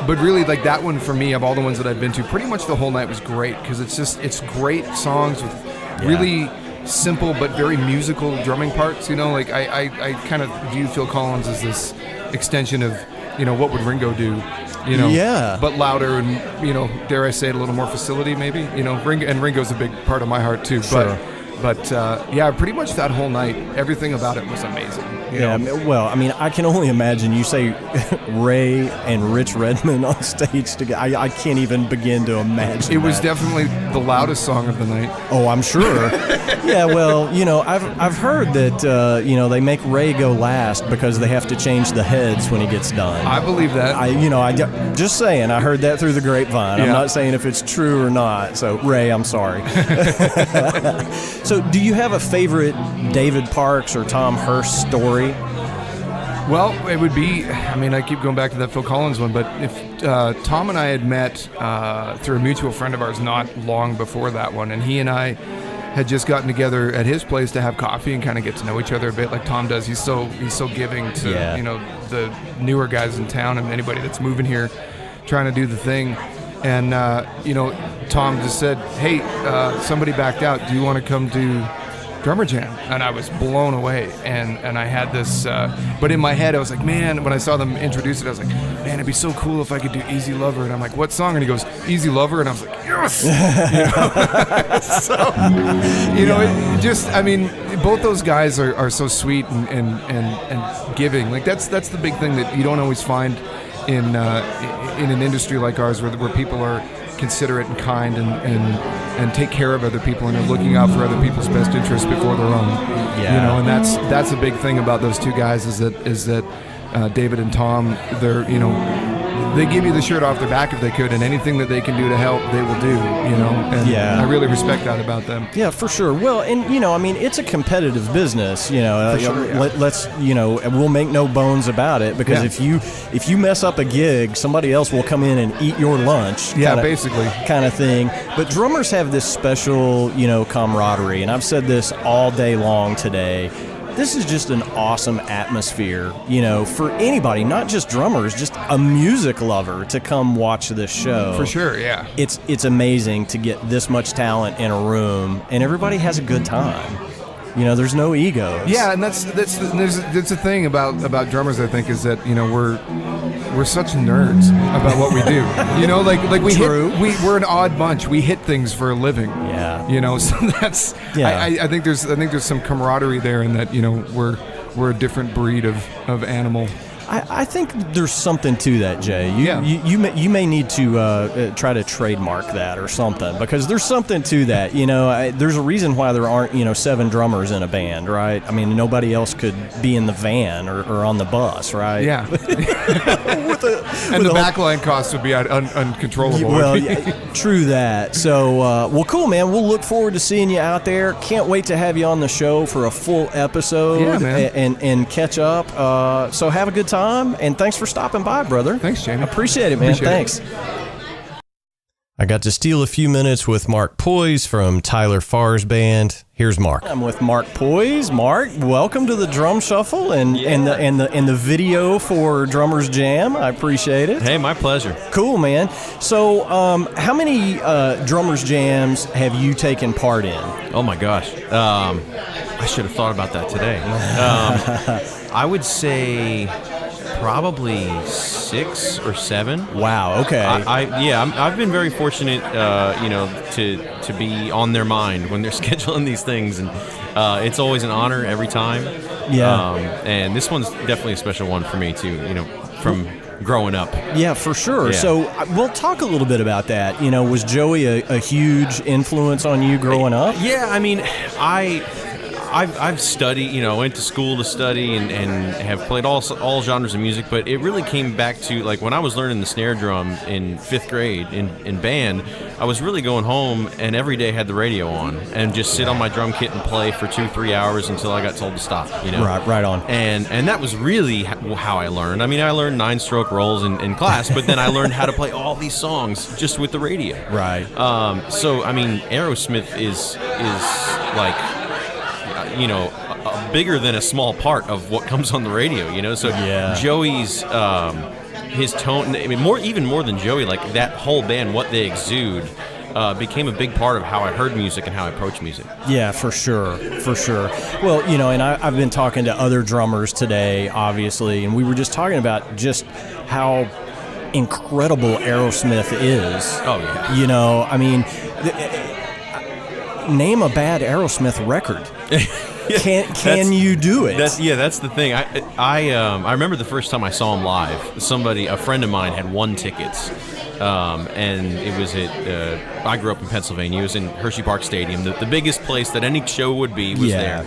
E: But really, like that one for me, of all the ones that I've been to, pretty much the whole night was great because it's great songs with really simple but very musical drumming parts. I kind of view Phil Collins as this extension of what would Ringo do but louder and, dare I say it, a little more facility maybe. Ringo's a big part of my heart too.
A: Sure.
E: But pretty much that whole night, everything about it was amazing.
A: Well, I can only imagine. You say Ray and Rich Redmond on stage together. I can't even begin to imagine.
E: It was definitely the loudest song of the night.
A: Oh, I'm sure. Yeah, well, I've heard that they make Ray go last because they have to change the heads when he gets done.
E: I believe that.
A: Just saying. I heard that through the grapevine. I'm not saying if it's true or not. So Ray, I'm sorry. So, do you have a favorite David Parks or Tom Hurst story?
E: Well, it would be, I keep going back to that Phil Collins one, but if Tom and I had met through a mutual friend of ours not long before that one, and he and I had just gotten together at his place to have coffee and kind of get to know each other a bit like Tom does. He's so giving to, the newer guys in town and anybody that's moving here trying to do the thing. And, Tom just said, hey, somebody backed out. Do you want to come do Drummer Jam? And I was blown away. And I had this, but in my head, I was like, man, when I saw them introduce it, I was like, man, it'd be so cool if I could do Easy Lover. And I'm like, what song? And he goes, Easy Lover. And I was like, yes! Both those guys are so sweet and giving. Like, that's the big thing that you don't always find in an industry like ours where people are considerate and kind and take care of other people and are looking out for other people's best interests before their own. And that's a big thing about those two guys is that David and Tom, they give you the shirt off their back if they could, and anything that they can do to help, they will do, and I really respect that about them.
A: Yeah, for sure. Well, and, it's a competitive business,
E: For sure, yeah.
A: Let's, we'll make no bones about it, because if you mess up a gig, somebody else will come in and eat your lunch.
E: Basically.
A: Kind of thing. But drummers have this special, camaraderie, and I've said this all day long today. This is just an awesome atmosphere, for anybody, not just drummers, just a music lover to come watch this show.
E: For sure, yeah.
A: It's amazing to get this much talent in a room, and everybody has a good time. There's no egos.
E: Yeah, and that's the thing about drummers, I think, is that we're such nerds about what we do. We're an odd bunch. We hit things for a living.
A: Yeah.
E: So that's. Yeah. I think there's some camaraderie there in that we're a different breed of animal.
A: I think there's something to that, Jay. You may need to try to trademark that or something, because there's something to that. There's a reason why there aren't 7 drummers in a band, right? Nobody else could be in the van or on the bus, right?
E: Yeah. And the backline costs would be uncontrollable.
A: Well, true that. So, cool, man. We'll look forward to seeing you out there. Can't wait to have you on the show for a full episode and catch up. So have a good time. And thanks for stopping by, brother.
E: Thanks, Jamie.
A: Appreciate it, man. Thanks. I got to steal a few minutes with Mark Poiesz from Tyler Farr's band. Here's Mark. I'm with Mark Poiesz. Mark, welcome to the Drum Shuffle and the video for Drummers Jam. I appreciate it.
F: Hey, my pleasure.
A: Cool, man. So, how many Drummers Jams have you taken part in?
F: Oh my gosh, I should have thought about that today. I would say probably 6 or 7.
A: Wow. Okay.
F: I've been very fortunate, to be on their mind when they're scheduling these things, and it's always an honor every time.
A: Yeah.
F: And this one's definitely a special one for me too. From growing up.
A: Yeah, for sure.
F: Yeah.
A: So we'll talk a little bit about that. Was Joey a huge influence on you growing up?
F: Yeah. I've studied, went to school to study and have played all genres of music, but it really came back to, like, when I was learning the snare drum in 5th grade in band, I was really going home and every day had the radio on and just sit on my drum kit and play for 2-3 hours until I got told to stop,
A: Right on.
F: And that was really how I learned. I learned 9-stroke rolls in class, but then I learned how to play all these songs just with the radio.
A: Right.
F: So, Aerosmith is like, bigger than a small part of what comes on the radio, So Joey's, his tone, even more than Joey, like that whole band, what they exude, became a big part of how I heard music and how I approach music.
A: Yeah, for sure. Well, and I've been talking to other drummers today, obviously, and we were just talking about just how incredible Aerosmith is.
F: Oh, yeah.
A: You know, I mean, name a bad Aerosmith record. Can you do it?
F: That's the thing. I remember the first time I saw him live. A friend of mine had won tickets, and it was at. I grew up in Pennsylvania. It was in Hershey Park Stadium, the biggest place that any show would be was there.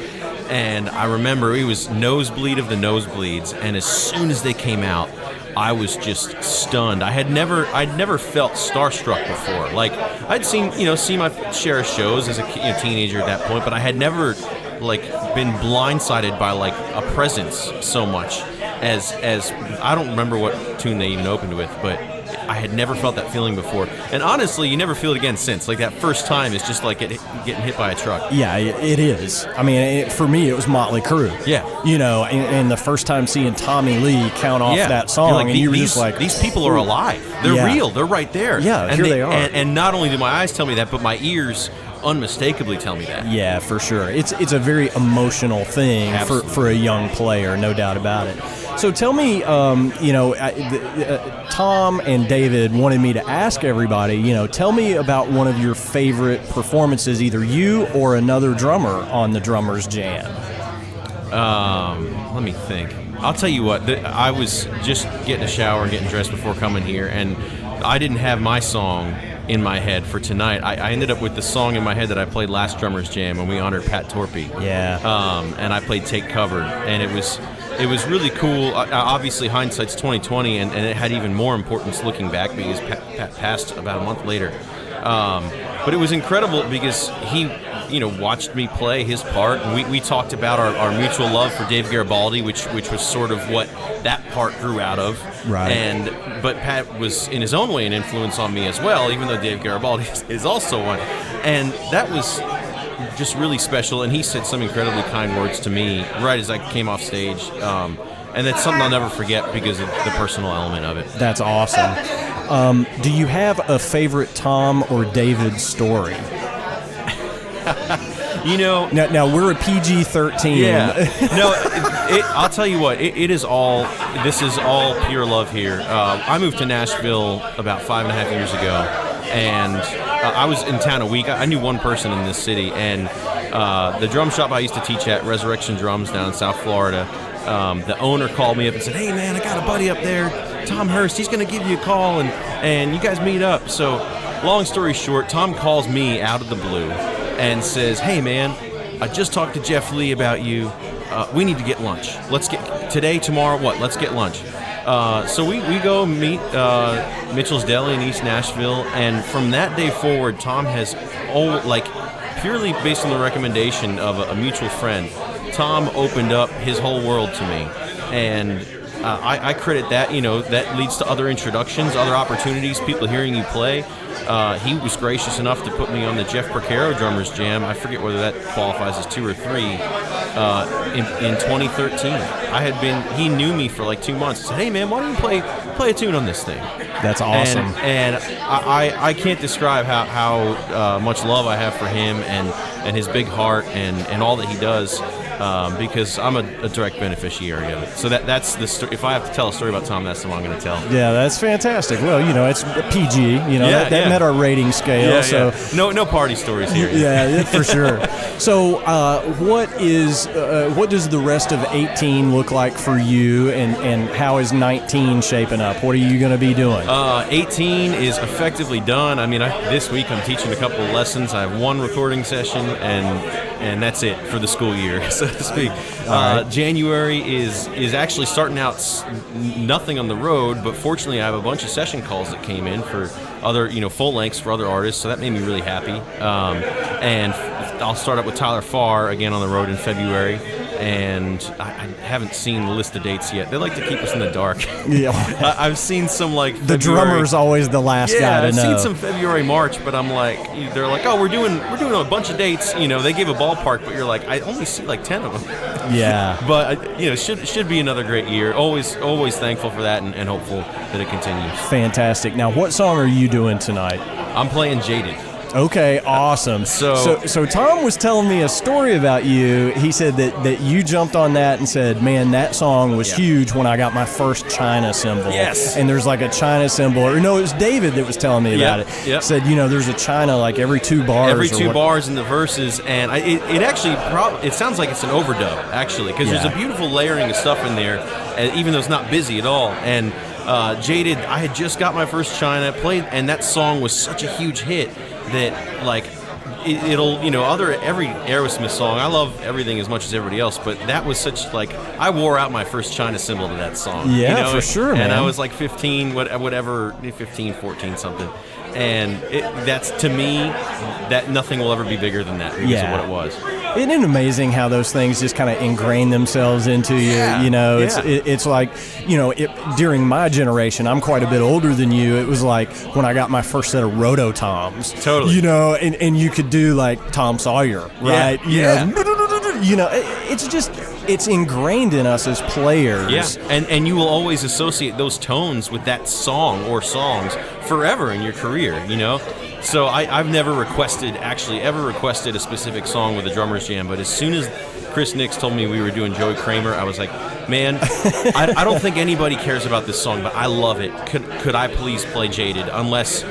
F: And I remember it was nosebleed of the nosebleeds, and as soon as they came out, I was just stunned. I'd never felt starstruck before. Like I'd seen my share of shows as a teenager at that point, but I had never been blindsided by a presence so much as I don't remember what tune they even opened with, but I had never felt that feeling before. And honestly, you never feel it again since. That first time is just like getting hit by a truck.
A: Yeah, it is. I mean, for me, it was Motley Crue.
F: Yeah.
A: And the first time seeing Tommy Lee count off that song, and you were just like,
F: these people are alive. They're real. They're right there.
A: Yeah,
F: and
A: here they are.
F: And not only do my eyes tell me that, but my ears unmistakably tell me that.
A: Yeah, for sure. It's a very emotional thing for a young player, no doubt about it. So tell me, Tom and David wanted me to ask everybody, tell me about one of your favorite performances, either you or another drummer on the Drummers Jam.
F: Let me think. I'll tell you what, I was just getting a shower and getting dressed before coming here, and I didn't have my song in my head for tonight. I ended up with the song in my head that I played last Drummers Jam when we honored Pat Torpey.
A: Yeah.
F: And I played Take Cover, and it was really cool. Obviously, hindsight's 20/20, and it had even more importance looking back because Pat passed about a month later. But it was incredible because he, watched me play his part, and we talked about our mutual love for Dave Garibaldi, which was sort of what that part grew out of.
A: Right.
F: But Pat was in his own way an influence on me as well, even though Dave Garibaldi is also one. And that was just really special, and he said some incredibly kind words to me right as I came off stage. And that's something I'll never forget because of the personal element of it.
A: That's awesome. Do you have a favorite Tom or David story? Now we're a PG-13.
F: Yeah. No, I'll tell you what. This is all pure love here. I moved to Nashville about 5.5 years ago, and I was in town a week. I knew one person in this city, and the drum shop I used to teach at, Resurrection Drums down in South Florida, the owner called me up and said, "Hey man, I got a buddy up there, Tom Hurst. He's going to give you a call, and you guys meet up." So long story short, Tom calls me out of the blue and says, "Hey man, I just talked to Jeff Lee about you. We need to get lunch. Let's get today, tomorrow, let's get lunch." So we go meet Mitchell's Deli in East Nashville, and from that day forward, Tom has, purely based on the recommendation of a mutual friend, Tom opened up his whole world to me. And I credit that, that leads to other introductions, other opportunities, people hearing you play. He was gracious enough to put me on the Jeff Porcaro Drummers Jam. I forget whether that qualifies as 2 or 3 in 2013. He knew me for 2 months. He said, "Hey man, why don't you play a tune on this thing?"
A: That's awesome.
F: And I can't describe how much love I have for him and his big heart and all that he does. Because I'm a direct beneficiary of it. So that's the story. If I have to tell a story about Tom, that's the one I'm going to tell.
A: Yeah, that's fantastic. Well, it's PG. That met our rating scale.
F: Yeah,
A: so
F: no party stories here.
A: Yeah, for sure. So, what does the rest of 18 look like for you, and how is 19 shaping up? What are you going to be doing?
F: 18 is effectively done. I mean, this week I'm teaching a couple of lessons. I have 1 recording session, and that's it for the school year, so to speak.
A: Right.
F: January is actually starting out nothing on the road, but fortunately I have a bunch of session calls that came in for other, full lengths for other artists, so that made me really happy. And I'll start up with Tyler Farr again on the road in February, and I haven't seen the list of dates yet. They like to keep us in the dark.
A: Yeah.
F: I've seen some
A: the drummer's always the last guy to know.
F: I've seen some February, March, but I'm they're like, "Oh, we're doing a bunch of dates." They gave a ballpark, but you're like, I only see 10 of them.
A: Yeah.
F: But should be another great year. Always thankful for that and hopeful that it continues.
A: Fantastic. Now, what song are you doing tonight?
F: I'm playing Jaded.
A: Okay, awesome. So Tom was telling me a story about you. He said that you jumped on that and said, man, that song was huge when I got my first China cymbal.
F: Yes.
A: And there's like a China cymbal. Or no, it was David that was telling me about it.
F: Yep.
A: Said, there's a China like every 2 bars.
F: Every 2 bars in the verses. And it actually it sounds like it's an overdub, actually, because there's a beautiful layering of stuff in there, even though it's not busy at all. And Jaded, I had just got my first China, played, and that song was such a huge hit that, like, it'll, every Aerosmith song, I love everything as much as everybody else, but that was such, like, I wore out my first China cymbal to that song.
A: Yeah, for sure, man.
F: And I was like 15, whatever, 15, 14, something. And that's, to me, that nothing will ever be bigger than that because of what it was.
A: Isn't it amazing how those things just kind of ingrain themselves into you? It's like, during my generation, I'm quite a bit older than you. It was like when I got my first set of rototoms.
F: Totally.
A: And you could do like Tom Sawyer, right? It's ingrained in us as players.
F: Yeah, and you will always associate those tones with that song or songs forever in your career, So I've never requested a specific song with the Drummers Jam, but as soon as Chris Nix told me we were doing Joey Kramer, I was like, man, I don't think anybody cares about this song, but I love it. Could I please play Jaded? Unless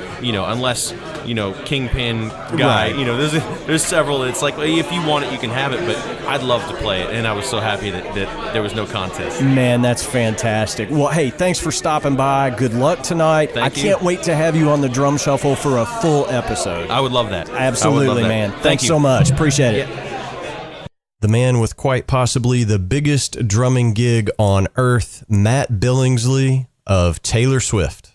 F: Kingpin guy,
A: right.
F: There's several. It's like, well, if you want it, you can have it, but I'd love to play it, and I was so happy that there was no contest.
A: Man, that's fantastic. Well, hey, thanks for stopping by. Good luck tonight.
F: Thank you.
A: I can't wait to have you on the Drum Shuffle for a full episode.
F: I would love that.
A: Absolutely, man. Thanks so much. Appreciate it. The man with quite possibly the biggest drumming gig on earth, Matt Billingslea of Taylor Swift.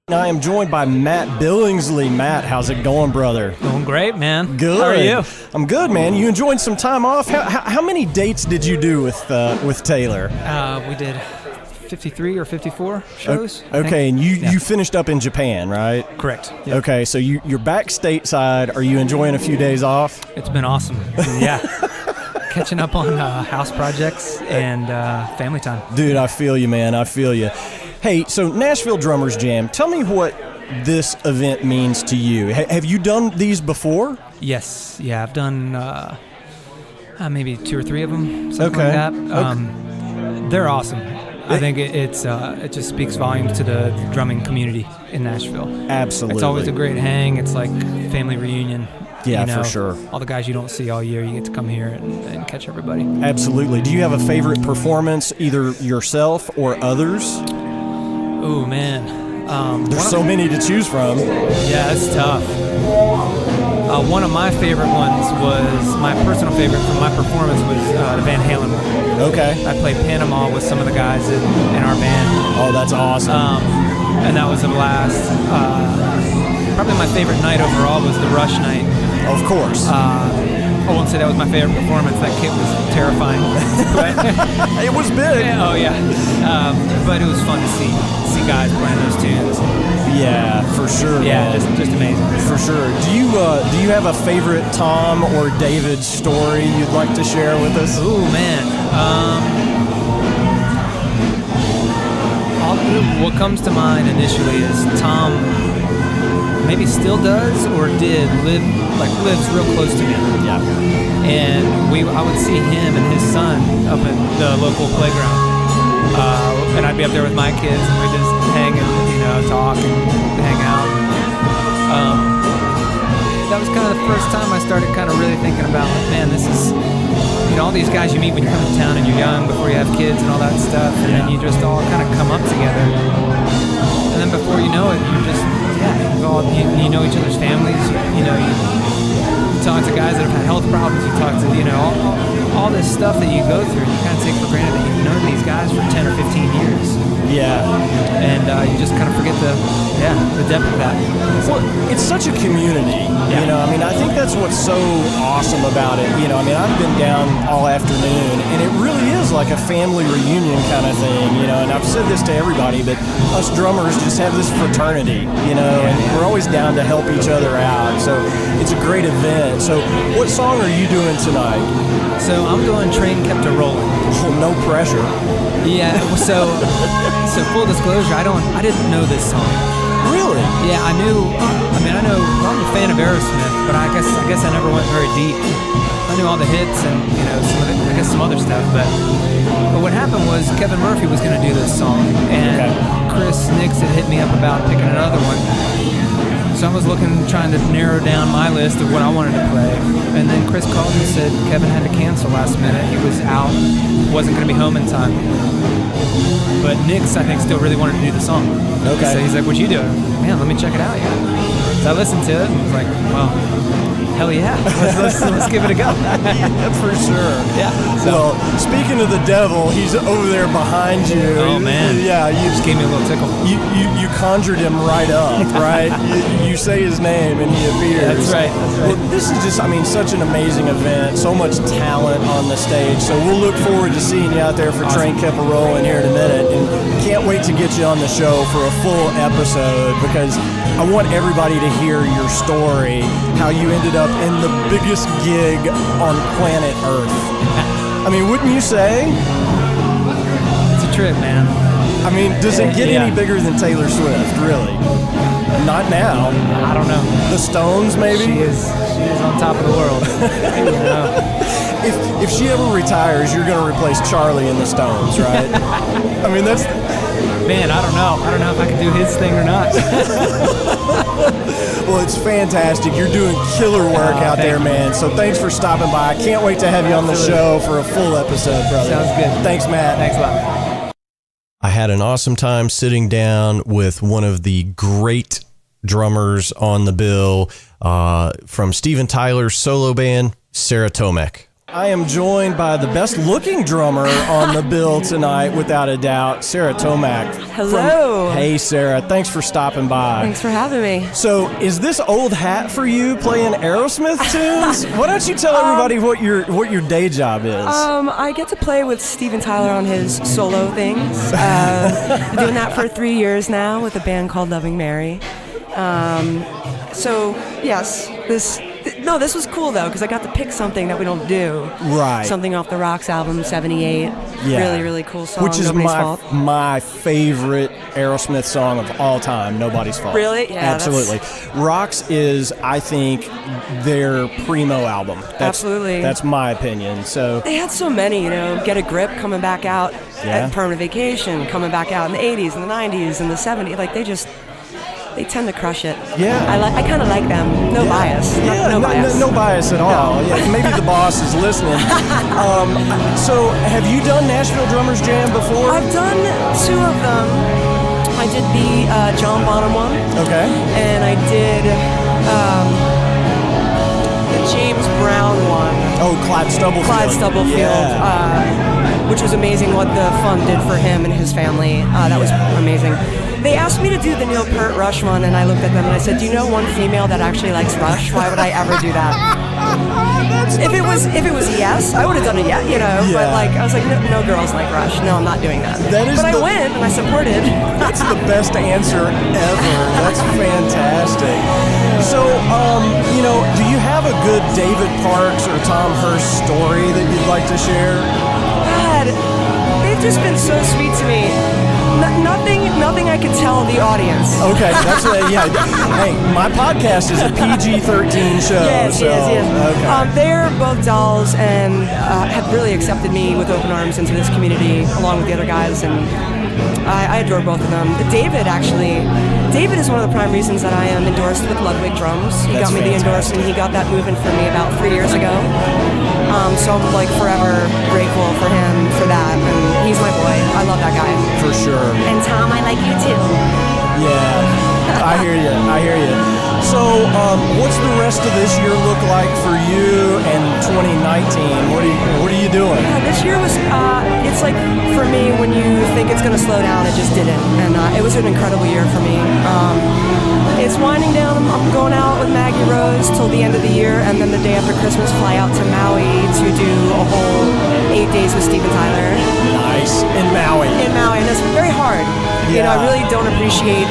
A: I am joined by Matt Billingslea. Matt, how's it going, brother?
G: Going great, man.
A: Good.
G: How are you?
A: I'm good, man. You enjoying some time off? How many dates did you do with Taylor?
G: We did 53 or 54 shows.
A: Okay, and you finished up in Japan, right?
G: Correct. Yep.
A: Okay, so you're back stateside. Are you enjoying a few days off?
G: It's been awesome. Yeah. Catching up on house projects and family time.
A: Dude, I feel you, man. I feel you. Hey, so Nashville Drummers Jam, tell me what this event means to you. Have you done these before?
G: Yes. Yeah, I've done maybe 2 or 3 of them, something like that. They're awesome. I think it just speaks volumes to the drumming community in Nashville.
A: Absolutely.
G: It's always a great hang. It's like family reunion.
A: Yeah, for sure.
G: All the guys you don't see all year, you get to come here and catch everybody.
A: Absolutely. Do you have a favorite performance, either yourself or others?
G: Oh, man.
A: There's so many to choose from.
G: Yeah, it's tough. One of my favorite ones was, my personal favorite from my performance was the Van Halen one.
A: Okay.
G: I played Panama with some of the guys in our band.
A: Oh, that's awesome.
G: And that was a blast. Probably my favorite night overall was the Rush night.
A: Of course.
G: I won't say that was my favorite performance. That kit was terrifying.
A: It was big.
G: Oh, yeah. But it was fun to see guys playing those tunes.
A: Yeah, for sure.
G: Yeah,
A: man.
G: just amazing.
A: For sure. Do you have a favorite Tom or David story you'd like to share with us?
G: Ooh, man. What comes to mind initially is Tom maybe still does or lives real close to me.
A: Yeah.
G: And I would see him and his son up at the local playground. And I'd be up there with my kids and we'd just hang and, talk and hang out. That was kind of the first time I started kind of really thinking about, like, man, this is, all these guys you meet when you're coming to town and you're young before you have kids and all that stuff. And then you just all kind of come up together. And then before you know it, you just, you know each other's families. You talk to guys that have had health problems. You talk to, all this stuff that you go through. You kind of take for granted that you've known these guys for 10 or 15 years.
A: Yeah.
G: And you just kind of forget the depth of that.
A: Well, it's such a community.
G: Yeah.
A: I think that's what's so awesome about it. I've been down all afternoon, and it really is like a family reunion kind of thing, and I've said this to everybody, but us drummers just have this fraternity, and we're always down to help each other out. So it's a great event. So what song are you doing tonight?
G: So I'm doing Train Kept a Rolling.
A: Oh, no pressure.
G: Yeah, so full disclosure, I didn't know this song.
A: Really? Really?
G: Yeah, I know. I'm a fan of Aerosmith, but I guess I never went very deep. I knew all the hits and some other stuff, but what happened was Kevin Murphy was going to do this song, and Chris Nix had hit me up about picking another one. So I was trying to narrow down my list of what I wanted to play, and then Chris called and said Kevin had to cancel last minute. He was out, wasn't going to be home in time. But Nix, I think, still really wanted to do the song.
A: Okay.
G: So he's like, "What'd you do?" Man, let me check it out. Yeah. So I listened to it and was like, "Well, hell yeah, let's give it a go."
A: For sure.
G: Yeah.
A: So, well, speaking of the devil, he's over there behind you.
G: Oh man.
A: Yeah, you
G: just gave me a little tickle.
A: You conjured him right up, right? you say his name and he appears.
G: That's right.
A: Well, this is just, such an amazing event. So much talent on the stage. So we'll look forward to seeing you out there for Train Kept a Rolling here in a minute, and can't wait to get you on the show for a full episode, because I want everybody to hear your story, how you ended up in the biggest gig on planet Earth. Wouldn't you say?
G: It's a trip, man.
A: Does it get any bigger than Taylor Swift, really? Not now.
G: I don't know.
A: The Stones, maybe?
G: She is on top of the world.
A: If she ever retires, you're going to replace Charlie in the Stones, right? That's...
G: Man, I don't know. I don't know if I can do his thing or not.
A: Well, it's fantastic. You're doing killer work out there, man. So thanks for stopping by. I can't wait to have you on the show for a full episode, brother.
G: Sounds good.
A: Thanks, Matt.
G: Thanks a lot.
A: I had an awesome time sitting down with one of the great drummers on the bill from Steven Tyler's solo band, Sarah Tomek. I am joined by the best-looking drummer on the bill tonight, without a doubt, Sarah Tomek.
H: Hello.
A: Hey, Sarah. Thanks for stopping by.
H: Thanks for having me.
A: So, is this old hat for you, playing Aerosmith tunes? Why don't you tell everybody what your day job is?
H: I get to play with Steven Tyler on his solo things. Been doing that for 3 years now with a band called Loving Mary. So, yes, this was cool, though, because I got to pick something that we don't do.
A: Right.
H: Something off the Rocks album, 78.
A: Yeah.
H: Really, really cool song.
A: Which is
H: Nobody's Fault.
A: my favorite Aerosmith song of all time, Nobody's Fault.
H: Really? Yeah.
A: Absolutely. Rocks is, I think, their primo album.
H: Absolutely.
A: That's my opinion. So
H: they had so many, Get a Grip coming back out at Permanent Vacation, coming back out in the 80s and the 90s and the 70s. Like, they tend to crush it.
A: Yeah.
H: I kind of like them. No bias. No bias.
A: No bias at all.
H: No.
A: Yeah, maybe the boss is listening. So, have you done Nashville Drummers Jam before?
H: I've done 2 of them. I did the John Bonham one.
A: Okay.
H: And I did the James Brown one.
A: Oh, Clyde Stubblefield.
H: Yeah. Which was amazing what the fund did for him and his family. That was amazing. They asked me to do the Neil Peart Rush one, and I looked at them and I said, "Do you know one female that actually likes Rush? Why would I ever do that?" If it was yes, I would have done it. Yeah. But I was like, no girls like Rush. No, I'm not doing that. But I went and I supported.
A: That's the best answer ever. That's fantastic. So, do you have a good David Parks or Tom Hurst story that you'd like to share?
H: God, they've just been so sweet to me. Nothing I could tell the audience.
A: Okay, that's yeah. Hey, my podcast is a PG-13 show.
H: Yes.
A: Okay.
H: They're both dolls and have really accepted me with open arms into this community, along with the other guys, and I adore both of them. David is one of the prime reasons that I am endorsed with Ludwig Drums. He got me the endorsement. He got that movement for me about 3 years ago. So I'm forever grateful for him for that, and he's my boy. I love that guy.
A: For sure.
H: And Tom, I like you too.
A: Yeah, I hear you. So, what's the rest of this year look like for you and 2019? What are you doing?
H: Yeah, this year was, it's like for me, when you think it's going to slow down, it just didn't. And it was an incredible year for me. It's winding down. I'm going out with Maggie Rose till the end of the year, and then the day after Christmas, fly out to Maui to do a whole 8 days with Steven Tyler.
A: Nice. In Maui,
H: and it's very hard.
A: Yeah.
H: I really don't appreciate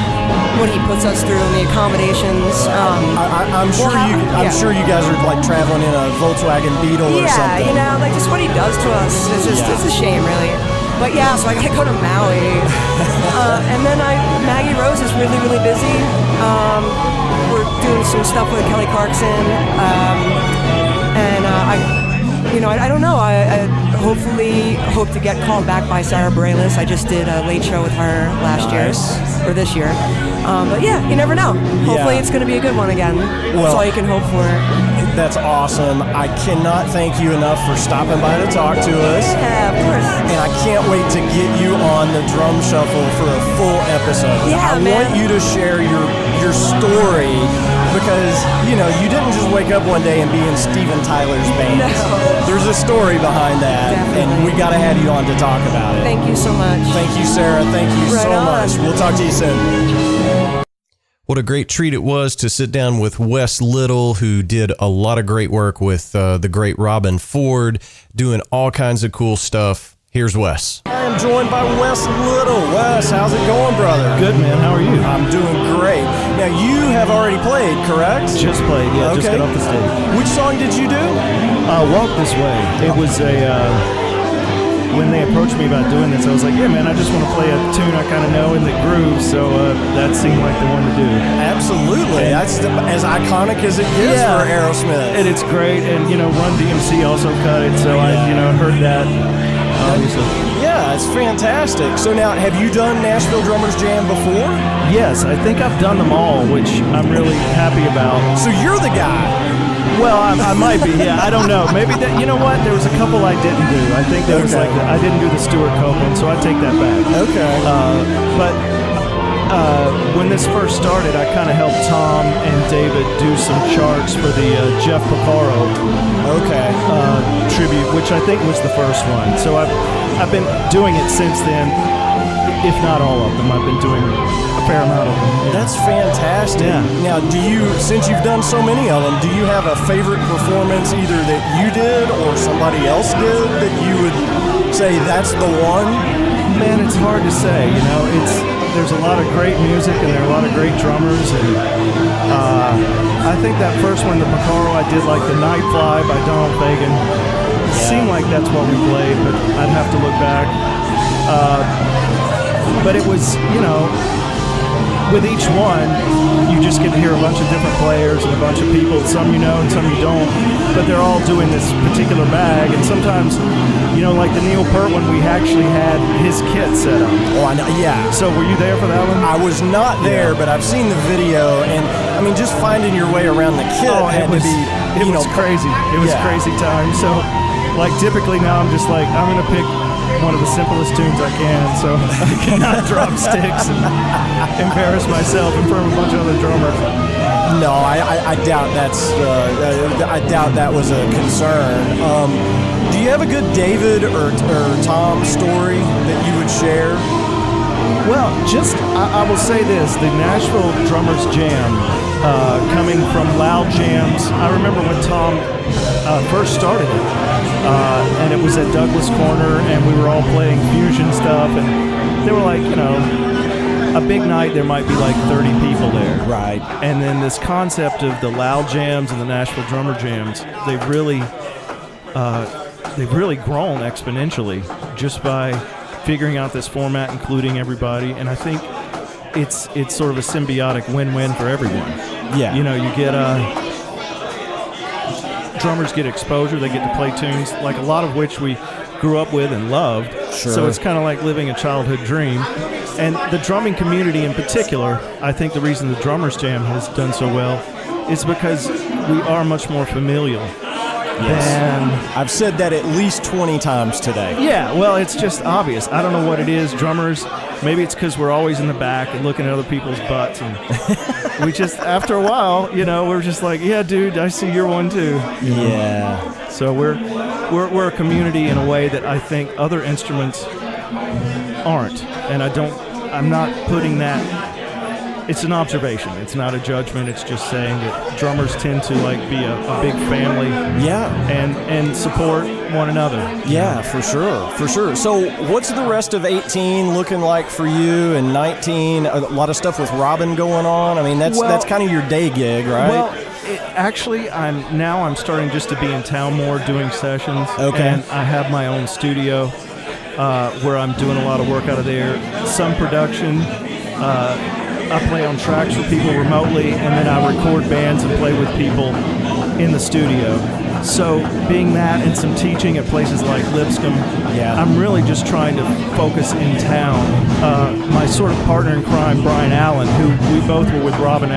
H: what he puts us through and the accommodations.
A: I'm sure you guys are traveling in a Volkswagen Beetle or something.
H: Yeah, just what he does to us. It's a shame, really. But yeah, so I gotta go to Maui. And then Maggie Rose is really, really busy. We're doing some stuff with Kelly Clarkson. I don't know. I hopefully hope to get called back by Sarah Bareilles. I just did a late show with her last year, or this year. But yeah, you never know. Hopefully it's going to be a good one again. That's all you can hope for.
A: That's awesome. I cannot thank you enough for stopping by to talk to us.
H: Yeah, of course.
A: And I can't wait to get you on the Drum Shuffle for a full episode.
H: Yeah,
A: I want you to share your story, because, you didn't just wake up one day and be in Steven Tyler's band.
H: No.
A: There's a story behind that.
H: Definitely.
A: And we got to have you on to talk about it.
H: Thank you so much.
A: Thank you, Sarah. Thank you
H: Right
A: so
H: on.
A: much. We'll talk to you soon. What a great treat it was to sit down with Wes Little, who did a lot of great work with the great Robin Ford, doing all kinds of cool stuff. Here's Wes. I am joined by Wes Little. Wes, how's it going, brother?
I: Good, man. How are you?
A: I'm doing great. Now, you have already played, correct?
I: Just played, yeah.
A: Okay.
I: Just got off the stage.
A: Which song did you do?
I: Walk This Way. It was when they approached me about doing this, I was like, yeah, man, I just want to play a tune I kind of know in the groove, so that seemed like the one to do.
A: Absolutely. That's as iconic as it is for Aerosmith.
I: And it's great, and, Run DMC also cut it, so I heard that, obviously.
A: Yeah, it's fantastic. So now, have you done Nashville Drummers Jam before?
I: Yes, I think I've done them all, which I'm really happy about.
A: So you're the guy.
I: Well, I might be, yeah. I don't know. Maybe that. You know what? There was a couple I didn't do. I think there was I didn't do the Stuart Copeland, so I take that back.
A: Okay.
I: But when this first started, I kind of helped Tom and David do some charts for the Jeff Porcaro tribute, which I think was the first one. So I've been doing it since then. If not all of them, I've been doing a fair amount of them. Yeah.
A: That's fantastic.
I: Yeah.
A: Now, since you've done so many of them, do you have a favorite performance either that you did or somebody else did that you would say that's the one?
I: Man, it's hard to say. There's a lot of great music and there are a lot of great drummers, and I think that first one, the Porcaro, I did like the Night Fly by Donald Fagen. It seemed like that's what we played, but I'd have to look back. But it was, with each one, you just get to hear a bunch of different players and a bunch of people, some you know and some you don't, but they're all doing this particular bag. And sometimes, like the Neil Peart one, we actually had his kit set up.
A: Oh, I know, yeah.
I: So were you there for that one?
A: I was not there, but I've seen the video, and I mean, just finding your way around the kit
I: it was crazy. It was crazy time. So, typically now I'm just like, I'm going to pick one of the simplest tunes I can, so I cannot drop sticks and embarrass myself in front of a bunch of other drummers.
A: No, I doubt I doubt that was a concern. Do you have a good David or Tom story that you would share?
I: Well, I will say this: the Nashville Drummers Jam, coming from loud jams. I remember when Tom first started it. And it was at Douglas Corner, and we were all playing fusion stuff, and they were like, a big night, there might be like 30 people there.
A: Right.
I: And then this concept of the loud jams and the Nashville Drummer Jams, they've really grown exponentially just by figuring out this format, including everybody, and I think it's sort of a symbiotic win-win for everyone.
A: Yeah.
I: You get drummers get exposure, they get to play tunes, like a lot of which we grew up with and loved.
A: Sure.
I: So it's kind of like living a childhood dream. And the drumming community in particular, I think the reason the Drummers Jam has done so well is because we are much more familial.
A: Yes. And I've said that at least 20 times today.
I: Yeah, well, it's just obvious. I don't know what it is. Drummers, maybe it's because we're always in the back and looking at other people's butts. And we just, after a while, we're just like, yeah, dude, I see your one too.
A: Yeah.
I: So we're a community in a way that I think other instruments aren't. And I'm not putting that. It's an observation. It's not a judgment. It's just saying that drummers tend to be a big family.
A: Yeah.
I: And support one another.
A: Yeah, for sure. So what's the rest of 18 looking like for you, and 19? A lot of stuff with Robin going on. I mean, that's kind of your day gig, right?
I: Well, actually, I'm starting just to be in town more doing sessions.
A: Okay.
I: And I have my own studio. where I'm doing a lot of work out of there. Some production. I play on tracks for people remotely, and then I record bands and play with people in the studio. So being that and some teaching at places like Lipscomb, I'm really just trying to focus in town. My sort of partner in crime, Brian Allen, who we both were with Robin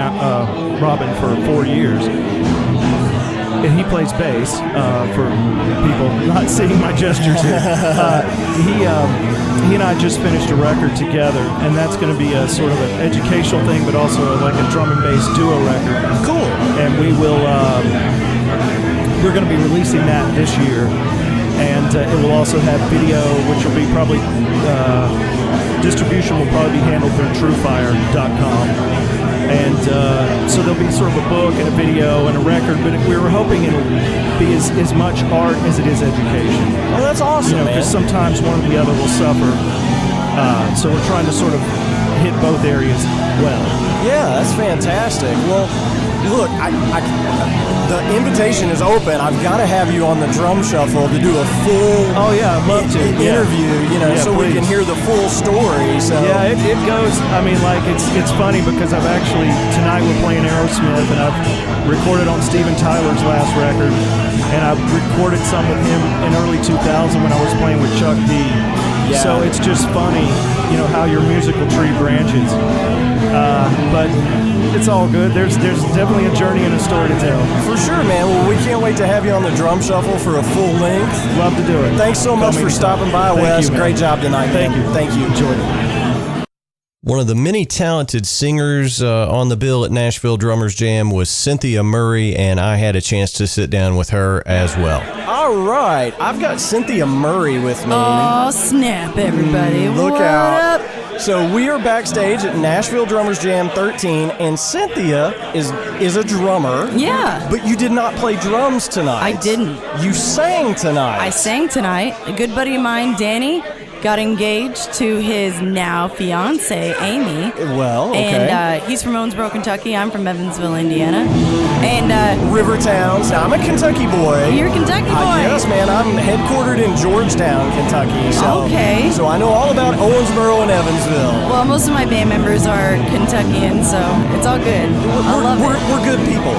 I: for 4 years, and he plays bass for people not seeing my gestures here. He and I just finished a record together, and that's going to be a sort of an educational thing, but also like a drum and bass duo record.
A: Cool.
I: And we will, we're going to be releasing that this year, and it will also have video, which will be probably, distribution will probably be handled through TrueFire.com. And so there'll be sort of a book and a video and a record, but we were hoping it'll be as much art as it is education.
A: Oh, that's awesome, man.
I: Because sometimes one or the other will suffer. So we're trying to sort of hit both areas well.
A: Yeah, that's fantastic. Well, look, the invitation is open. I've got to have you on the Drum Shuffle to do a full
I: I'd love to.
A: interview, so
I: please.
A: we can hear the full story. So
I: yeah, it goes. I mean, like it's funny because I've actually tonight we're playing Aerosmith, and I've recorded on Steven Tyler's last record, and I've recorded some with him in early 2000 when I was playing with Chuck D.
A: Yeah.
I: So it's just funny, how your musical tree branches. But it's all good. There's definitely a journey and a story to tell.
A: For sure, man. Well, we can't wait to have you on the Drum Shuffle for a full length.
I: Love to do it.
A: Thanks so much for stopping by, Wes.
I: You,
A: great job tonight.
I: Thank you.
A: Thank you.
I: Enjoyed it.
A: One of the many talented singers on the bill at Nashville Drummers Jam was Cynthia Murray, and I had a chance to sit down with her as well. All right. I've got Cynthia Murray with me.
J: Oh, snap, everybody.
A: Look
J: what
A: out.
J: up?
A: So we are backstage at Nashville Drummers Jam 13, and Cynthia is a drummer.
J: Yeah.
A: But you did not play drums tonight.
J: I didn't.
A: You sang tonight.
J: I sang tonight. A good buddy of mine, Danny, got engaged to his now fiance, Amy.
A: Well, okay.
J: And he's from Owensboro, Kentucky. I'm from Evansville, Indiana. And
A: Rivertowns. Now, I'm a Kentucky boy.
J: You're a Kentucky boy?
A: Yes, man. I'm headquartered in Georgetown, Kentucky. So,
J: okay.
A: So I know all about Owensboro and Evansville.
J: Well, most of my band members are Kentuckian, so it's all good. I love it.
A: We're good people.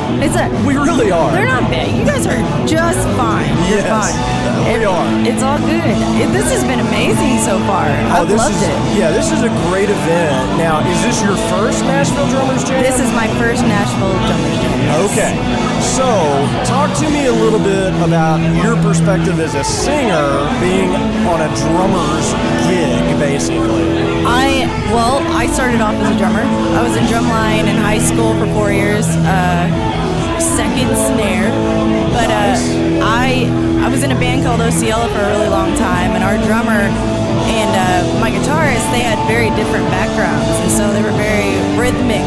J: We
A: really are.
J: They're not bad. You guys are just fine. You're fine.
A: We are.
J: It's all good. This has been amazing so far. I've loved it.
A: Yeah, this is a great event. Now, is this your first Nashville Drummers Jam?
J: This is my first Nashville Drummers Jam. Yes.
A: Okay. So, talk to me a little bit about your perspective as a singer being on a drummer's gig, basically.
J: I started off as a drummer. I was in drumline in high school for 4 years, second snare. But I was in a band called Osceola for a really long time, and our drummer and my guitarist, they had very different backgrounds, and so they were very rhythmic.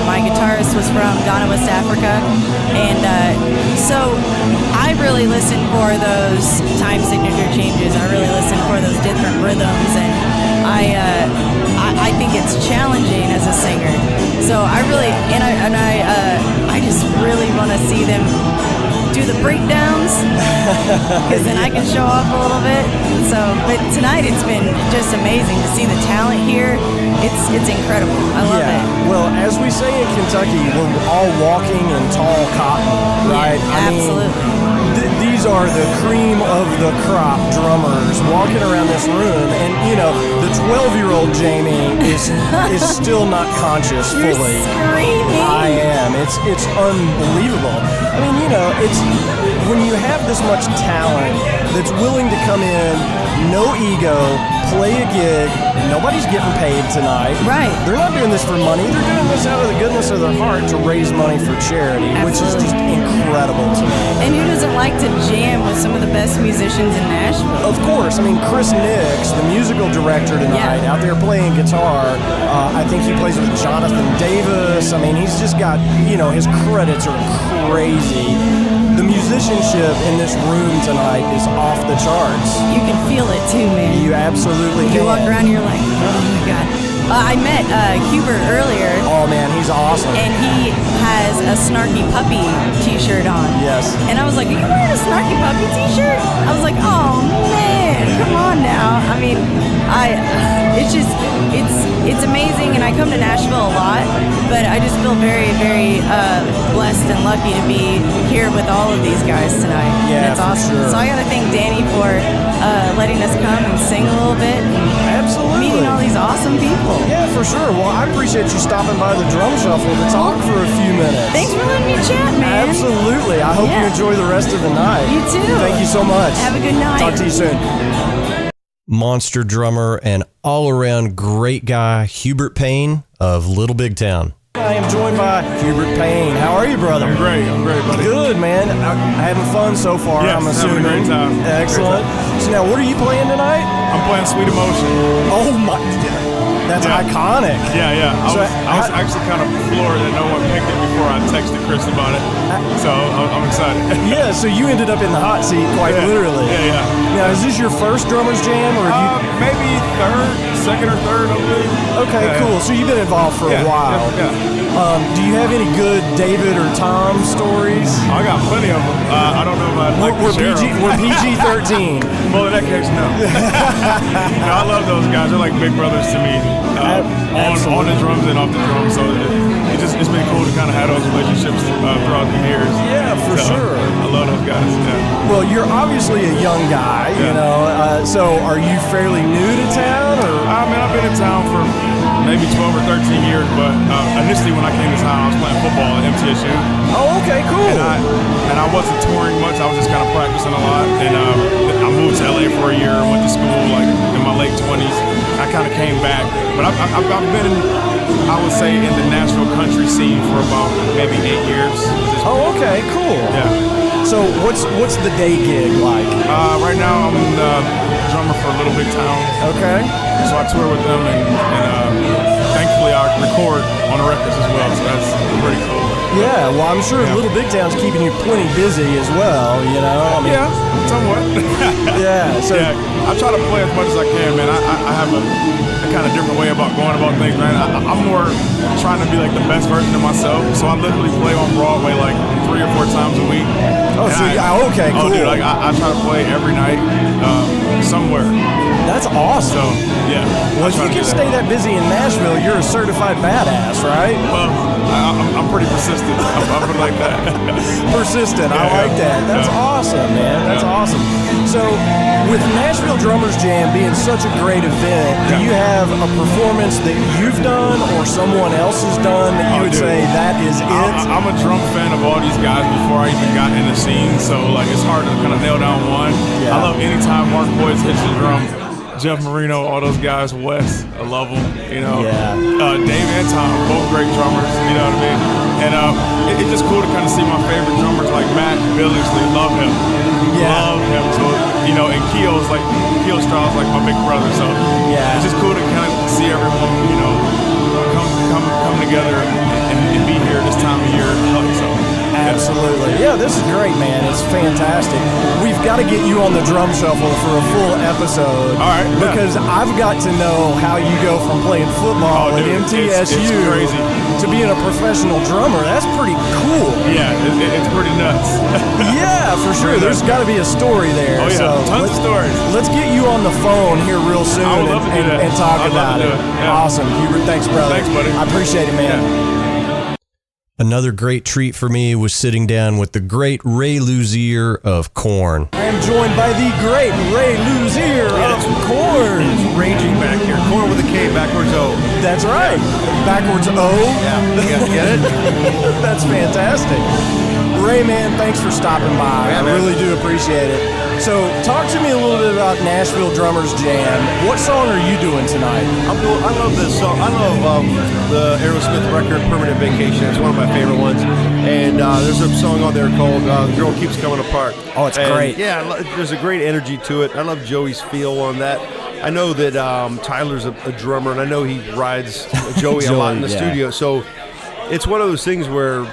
J: My guitarist was from Ghana, West Africa, and so I really listened for those time signature changes. I really listened for those different rhythms, and I think it's challenging as a singer. So I really, I just really want to see them do the breakdowns, because then I can show off a little bit. So, but tonight it's been just amazing to see the talent here. It's incredible. I love it.
A: Well, as we say in Kentucky, we're all walking in tall cotton, right?
J: Yeah, absolutely.
A: These are the cream of the crop drummers walking around this room, and the 12-year-old Jamie is still not conscious fully.
J: You're screaming.
A: I am. It's unbelievable. I mean, it's when you have this much talent that's willing to come in, no ego, play a gig. Nobody's getting paid tonight.
J: Right.
A: They're not doing this for money. They're doing this out of the goodness of their heart to raise money for charity,
J: Absolutely.
A: which is just incredible to me.
J: And who doesn't like to jam with some of the best musicians in Nashville?
A: Of course. I mean, Chris Nix, the musical director tonight, out there playing guitar. I think he plays with Jonathan Davis. I mean, he's just got, his credits are crazy. The musicianship in this room tonight is off the charts.
J: You can feel it too, man.
A: You absolutely can.
J: You walk around and you're like, oh my God. I met Hubert earlier.
A: Oh man, he's awesome.
J: And he has a Snarky Puppy t-shirt on.
A: Yes.
J: And I was like, are you wearing a Snarky Puppy t-shirt? I was like, oh man, come on now. I It's amazing, and I come to Nashville a lot, but I just feel very, very blessed and lucky to be here with all of these guys tonight.
I: Yeah,
J: and it's awesome.
I: sure.
J: So I got to thank Danny for letting us come and sing a little bit. And
I: Absolutely.
J: meeting all these awesome people.
I: Yeah, for sure. Well, I appreciate you stopping by the Drum Shuffle to talk for a few minutes.
J: Thanks for letting me chat, man.
I: Absolutely. I hope you enjoy the rest of the night.
J: You too.
I: Thank you so much.
J: Have a good night.
I: Talk to you soon.
A: Monster drummer and all-around great guy, Hubert Payne of Little Big Town.
I: I am joined by Hubert Payne. How are you, brother?
K: I'm great, buddy.
I: Good, man. Having fun so far,
K: Yes,
I: I'm
K: having
I: assuming.
K: a great time.
I: Excellent. So now, what are you playing tonight?
K: I'm playing Sweet Emotion.
I: Oh, my. That's iconic.
K: Yeah.
I: So
K: I was actually kind of floored that no one picked it before I texted Chris about it. So I'm excited.
I: Yeah, so you ended up in the hot seat, quite literally.
K: Yeah.
I: Now, is this your first Drummers Jam, or have you?
K: Maybe second or third, I believe.
I: Okay, cool. So you've been involved for a while.
K: Yeah.
I: Do you have any good David or Tom stories?
K: I got plenty of them. I don't know if I'd like to share them.
I: We're PG-13.
K: Well, in that case, no. No, I love those guys. They're like big brothers to me. On the drums and off the drums. So it's been cool to kind of have those relationships throughout the years.
I: Yeah, for sure.
K: I love those guys. Yeah.
I: Well, you're obviously a young guy, you know. So are you fairly new to town, or?
K: I mean, I've been in town for maybe 12 or 13 years, but initially when I came to town, I was playing football at MTSU.
I: Oh, okay, cool.
K: And I wasn't touring much. I was just kind of practicing a lot. And I moved to LA for a year. Went to school like in my late 20s. I kind of came back, but I've been, I would say, in the Nashville country scene for about maybe 8 years.
I: Oh, okay, cool.
K: Yeah.
I: So what's the day gig like?
K: Right now I'm the drummer for Little Big Town.
I: Okay.
K: So I tour with them, and thankfully I record on the records as well. So that's pretty cool.
I: Yeah, well, I'm sure Little Big Town's keeping you plenty busy as well, you know? I mean,
K: yeah, somewhat.
I: Yeah, so...
K: Yeah, I try to play as much as I can, man. I have a kind of different way about going about things, man. I'm more trying to be like the best version of myself, so I literally play on Broadway like 3 or 4 times a week.
I: Oh, so okay, cool.
K: Oh, dude, like I try to play every night somewhere.
I: That's awesome.
K: So, yeah.
I: Well, if you can stay that busy in Nashville, you're a certified badass, right?
K: Well, I'm pretty persistent. I'll put it like that.
I: Persistent. I like that. That's awesome, man. That's awesome. So, with Nashville Drummers Jam being such a great event, do you have a performance that you've done or someone else has done that you would say that is it?
K: I'm a drum fan of all these guys before I even got in the scene, so like it's hard to kind of nail down one.
I: Yeah.
K: I love anytime Mark Poiesz hits the drum. Jeff Marino, all those guys, Wes, I love them, you know.
I: Yeah.
K: Dave and Tom, both great drummers, you know what I mean? And it's just cool to kind of see my favorite drummers like Matt Billingsley, love him.
I: Yeah.
K: Love him. So, you know, and Keio Stroud's like my big brother, so it's just cool to kind of see everyone, you know, come together and be here this time of year. So.
I: Absolutely. Yeah, this is great, man. It's fantastic. We've got to get you on the Drum Shuffle for a full episode.
K: All right.
I: Because I've got to know how you go from playing football at MTSU
K: it's crazy.
I: to being a professional drummer. That's pretty cool.
K: Yeah, it's pretty nuts.
I: Yeah, for sure. There's got to be a story there.
K: Oh, yeah.
I: So
K: Tons of stories.
I: Let's get you on the phone here real soon
K: I would love to do that.
I: and talk
K: I'd love
I: about
K: to
I: it.
K: do it. Yeah.
I: Awesome. Hubert, thanks, brother.
K: Thanks, buddy.
I: I appreciate it, man.
K: Yeah.
A: Another great treat for me was sitting down with the great Ray Luzier of Korn.
I: I am joined by the great Ray Luzier of Korn.
L: It's raging back here. Korn with a K, backwards O.
I: That's right. Backwards O.
L: Yeah, get it?
I: That's fantastic. Ray, man, thanks for stopping by. I really do appreciate it. So, talk to me a little bit about Nashville Drummers Jam. What song are you doing tonight?
L: I love this song. I love the Aerosmith record, Permanent Vacation. It's one of my favorite ones. And there's a song on there called The Girl Keeps Coming Apart.
I: Oh, it's great.
L: Yeah, there's a great energy to it. I love Joey's feel on that. I know that Tyler's a drummer, and I know he rides Joey a lot in the studio. So it's one of those things where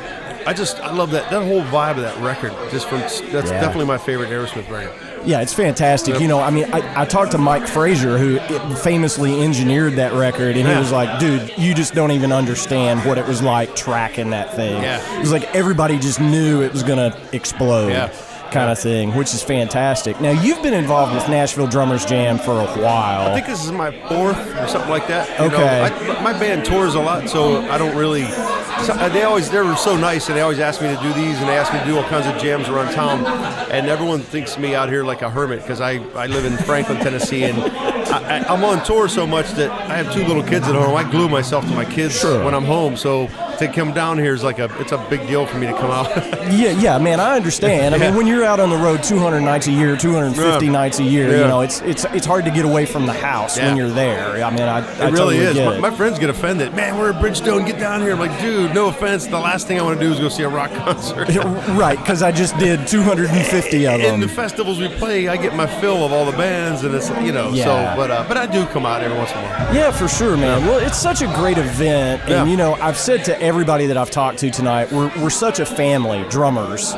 L: I love that whole vibe of that record. That's definitely my favorite Aerosmith record.
I: Yeah, it's fantastic. Yep. You know, I mean, I talked to Mike Frazier, who famously engineered that record, and he was like, dude, you just don't even understand what it was like tracking that thing.
L: Yeah.
I: It was like everybody just knew it was going to explode.
L: Yeah.
I: kind of thing, which is fantastic. Now, you've been involved with Nashville Drummers Jam for a while.
L: I think this is my 4th or something like that.
I: Okay.
L: My band tours a lot, so I don't really. They were so nice, and they always ask me to do these, and they ask me to do all kinds of jams around town. And everyone thinks me out here like a hermit because I live in Franklin, Tennessee, and I'm on tour so much that I have 2 little kids at home. I glue myself to my kids when I'm home, so to come down here is it's a big deal for me to come out.
I: yeah, man, I understand. I mean, when you're out on the road 200 nights a year, 250 nights a year, it's hard to get away from the house when you're there. I mean, I
L: it really
I: totally
L: is.
I: get it.
L: My friends get offended. Man, we're at Bridgestone. Get down here. I'm like, dude, no offense. The last thing I want to do is go see a rock concert.
I: Right, because I just did 250 of them.
L: In the festivals we play, I get my fill of all the bands, and it's but I do come out every once in a while.
I: Yeah, for sure, man. Well, it's such a great event, and I've said to everybody that I've talked to tonight, we're such a family, drummers.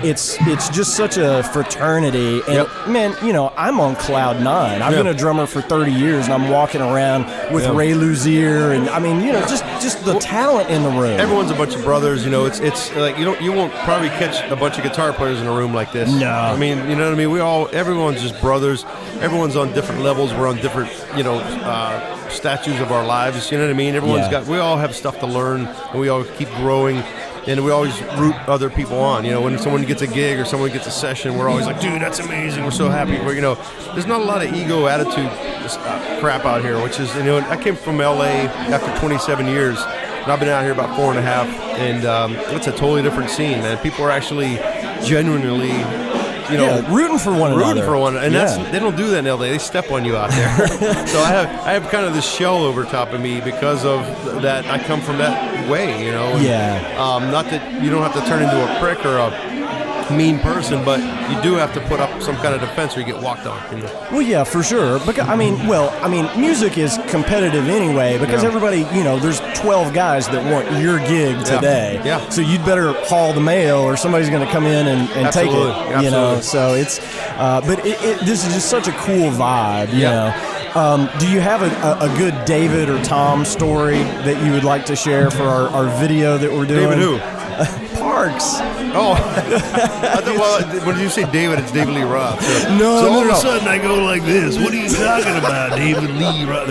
I: It's just such a fraternity, and man, I'm on cloud 9. I've been a drummer for 30 years, and I'm walking around with Ray Luzier, and I mean, just the talent in the room.
L: Everyone's a bunch of brothers. It's like you won't probably catch a bunch of guitar players in a room like this.
I: No,
L: I mean, you know what I mean. Everyone's just brothers. Everyone's on different levels. We're on different, statues of our lives. You know what I mean? We all have stuff to learn, and we all keep growing. And we always root other people on. When someone gets a gig or someone gets a session, we're always like, dude, that's amazing. We're so happy. There's not a lot of ego attitude crap out here, which is, I came from LA after 27 years, and I've been out here about 4.5, and it's a totally different scene, man. People are actually genuinely,
I: rooting for one another.
L: And they don't do that in LA. They step on you out there. So I have kind of this shell over top of me because of that. I come from that way, not that you don't have to turn into a prick or a mean person, but you do have to put up some kind of defense or you get walked on.
I: Well, yeah, for sure. Because music is competitive anyway, because everybody, there's 12 guys that want your gig today.
L: Yeah.
I: So you'd better haul the mail, or somebody's going to come in and take it.
L: Absolutely.
I: So it's, but this is just such a cool vibe. Do you have a good David or Tom story that you would like to share for our video that we're doing?
L: David who?
I: Parks.
L: Oh, I thought, when you say David, it's David Lee Roth. So
I: all
L: of a sudden I go like this. What are you talking about, David Lee Roth?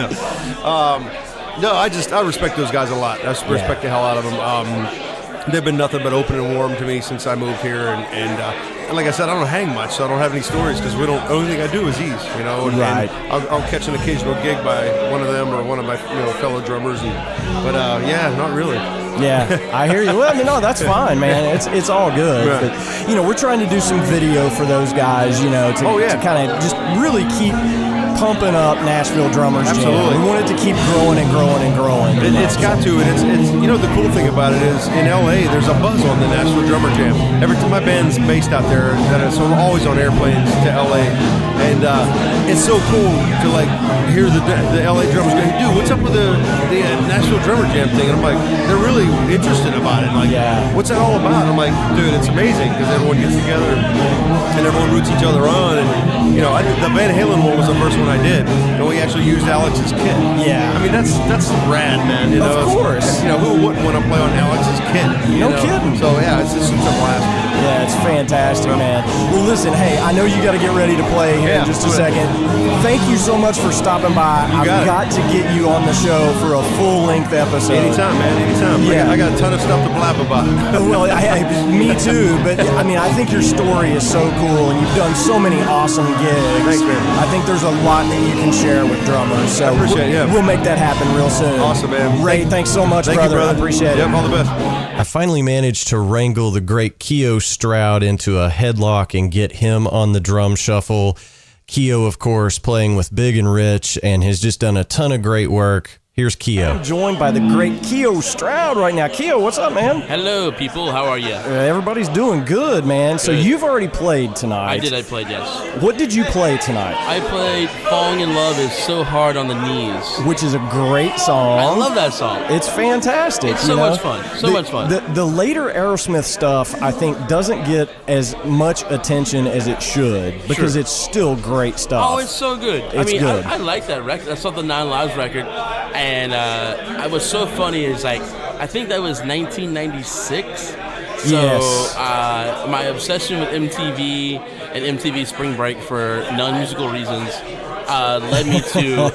L: No, I respect those guys a lot. I respect the hell out of them. They've been nothing but open and warm to me since I moved here, and like I said, I don't hang much, so I don't have any stories because the only thing I do is these,
I: Right.
L: And I'll catch an occasional gig by one of them or one of my fellow drummers, but not really.
I: Yeah, I hear you. Well, no, that's fine, man. It's all good.
L: Right.
I: But we're trying to do some video for those guys, to kind of just really keep pumping up Nashville Drummers Jam.
L: Absolutely.
I: We want it to keep growing and growing and growing.
L: It's got to, and it's the cool thing about it is in LA there's a buzz on the Nashville Drummer Jam. Every time my band's based out there, so we're always on airplanes to LA, and it's so cool to hear the LA drummers going, dude, what's up with the Nashville Drummer Jam thing? And I'm like, they're really interested about it. What's that all about? And I'm like, dude, it's amazing because everyone gets together and everyone roots each other on, and the Van Halen one was the first one I did, and we actually used Alex's kit.
I: Yeah.
L: I mean, that's rad, man.
I: Of course.
L: Who wouldn't want to play on Alex's kit?
I: No kidding.
L: So, it's just a blast.
I: Yeah, it's fantastic, man. Well, listen, hey, I know you got to get ready to play here in just a second. Thank you so much for stopping by. I've got to get you on the show for a full-length episode.
L: Anytime, man, anytime.
I: Yeah.
L: I got a ton of stuff to blab about.
I: Well, me too, but I think your story is so cool, and you've done so many awesome gigs.
L: Thanks, man.
I: I think there's a lot that you can share with drummers, so
L: I appreciate it,
I: we'll make that happen real soon.
L: Awesome, man.
I: Ray, thanks so much,
L: Thank
I: brother.
L: you, brother.
I: I appreciate it.
L: Yep, all the best.
A: I finally managed to wrangle the great Keio Stroud into a headlock and get him on the drum shuffle. Keio, of course, playing with Big and Rich, and has just done a ton of great work. Here's Keio.
I: I'm joined by the great Keio Stroud right now. Keio, what's up, man?
M: Hello, people. How are you?
I: Everybody's doing good, man. So you've already played tonight.
M: I played, yes.
I: What did you play tonight?
M: I played Falling in Love is So Hard on the Knees.
I: Which is a great song.
M: I love that song.
I: It's fantastic.
M: It's so much fun. So much fun.
I: The later Aerosmith stuff, I think, doesn't get as much attention as it should because it's still great stuff.
M: Oh, it's so good.
I: Good.
M: I like that record. That's the Nine Lives record. And it was so funny. It's I think that was 1996. So
A: Yes.
M: My obsession with MTV and MTV Spring Break for non-musical reasons led me to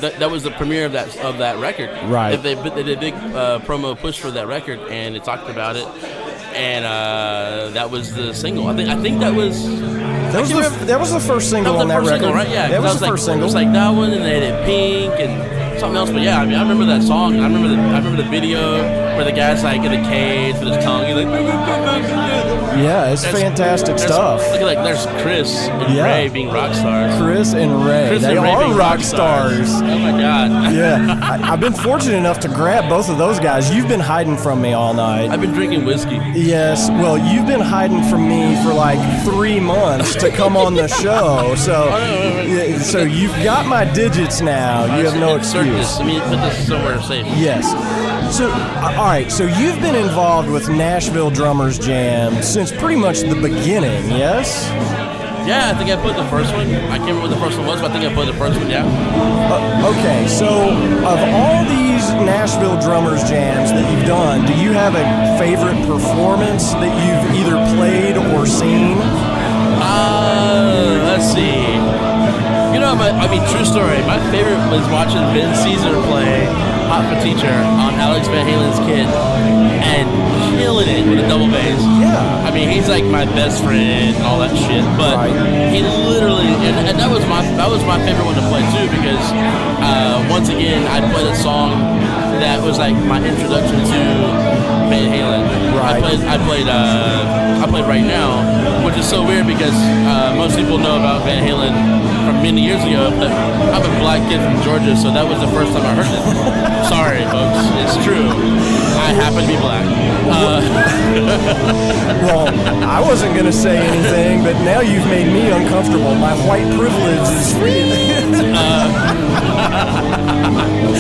M: that was the premiere of that record.
A: Right.
M: They did a big promo push for that record, and it talked about it. And that was the single. I think that was.
A: That was the first single on that record,
M: single, right? Yeah,
A: that was the first single.
M: It was like that one, and they did Pink and something else. But yeah, I mean, I remember that song. And I remember the video where the guy's like in the cage with his tongue. He's like,
A: yeah, it's fantastic stuff.
M: Look at there's Chris and Ray being rock stars.
A: Chris and Ray, they are rock stars.
M: Oh my God.
A: Yeah, I've been fortunate enough to grab both of those guys. You've been hiding from me all night.
M: I've been drinking whiskey.
A: Yes, well, you've been hiding from me for like 3 months to come on the show. So you've got my digits now. You have no excuse.
M: Let me put this somewhere safe.
A: Yes. So, all right. So you've been involved with Nashville Drummers Jam since pretty much the beginning. Yes.
M: Yeah, I think I put the first one. I can't remember what the first one was, but I think I put the first one, yeah.
A: Okay, so of all these Nashville Drummers Jams that you've done, do you have a favorite performance that you've either played or seen?
M: Let's see. You know, true story. My favorite was watching Ben Caesar play Hot for Teacher on Alex Van Halen's Kid and killing it with a double bass.
A: Yeah.
M: I mean, he's like my best friend and all that shit. But he literally, and that was my favorite one to play too, because once again, I played a song that was like my introduction to Van Halen. Right. I played Right Now, which is so weird because most people know about Van Halen from many years ago, but I'm a black kid from Georgia, so that was the first time I heard it. Sorry, folks, it's true. I happen to be black.
A: Well, I wasn't going to say anything, but now you've made me uncomfortable. My white privilege is free.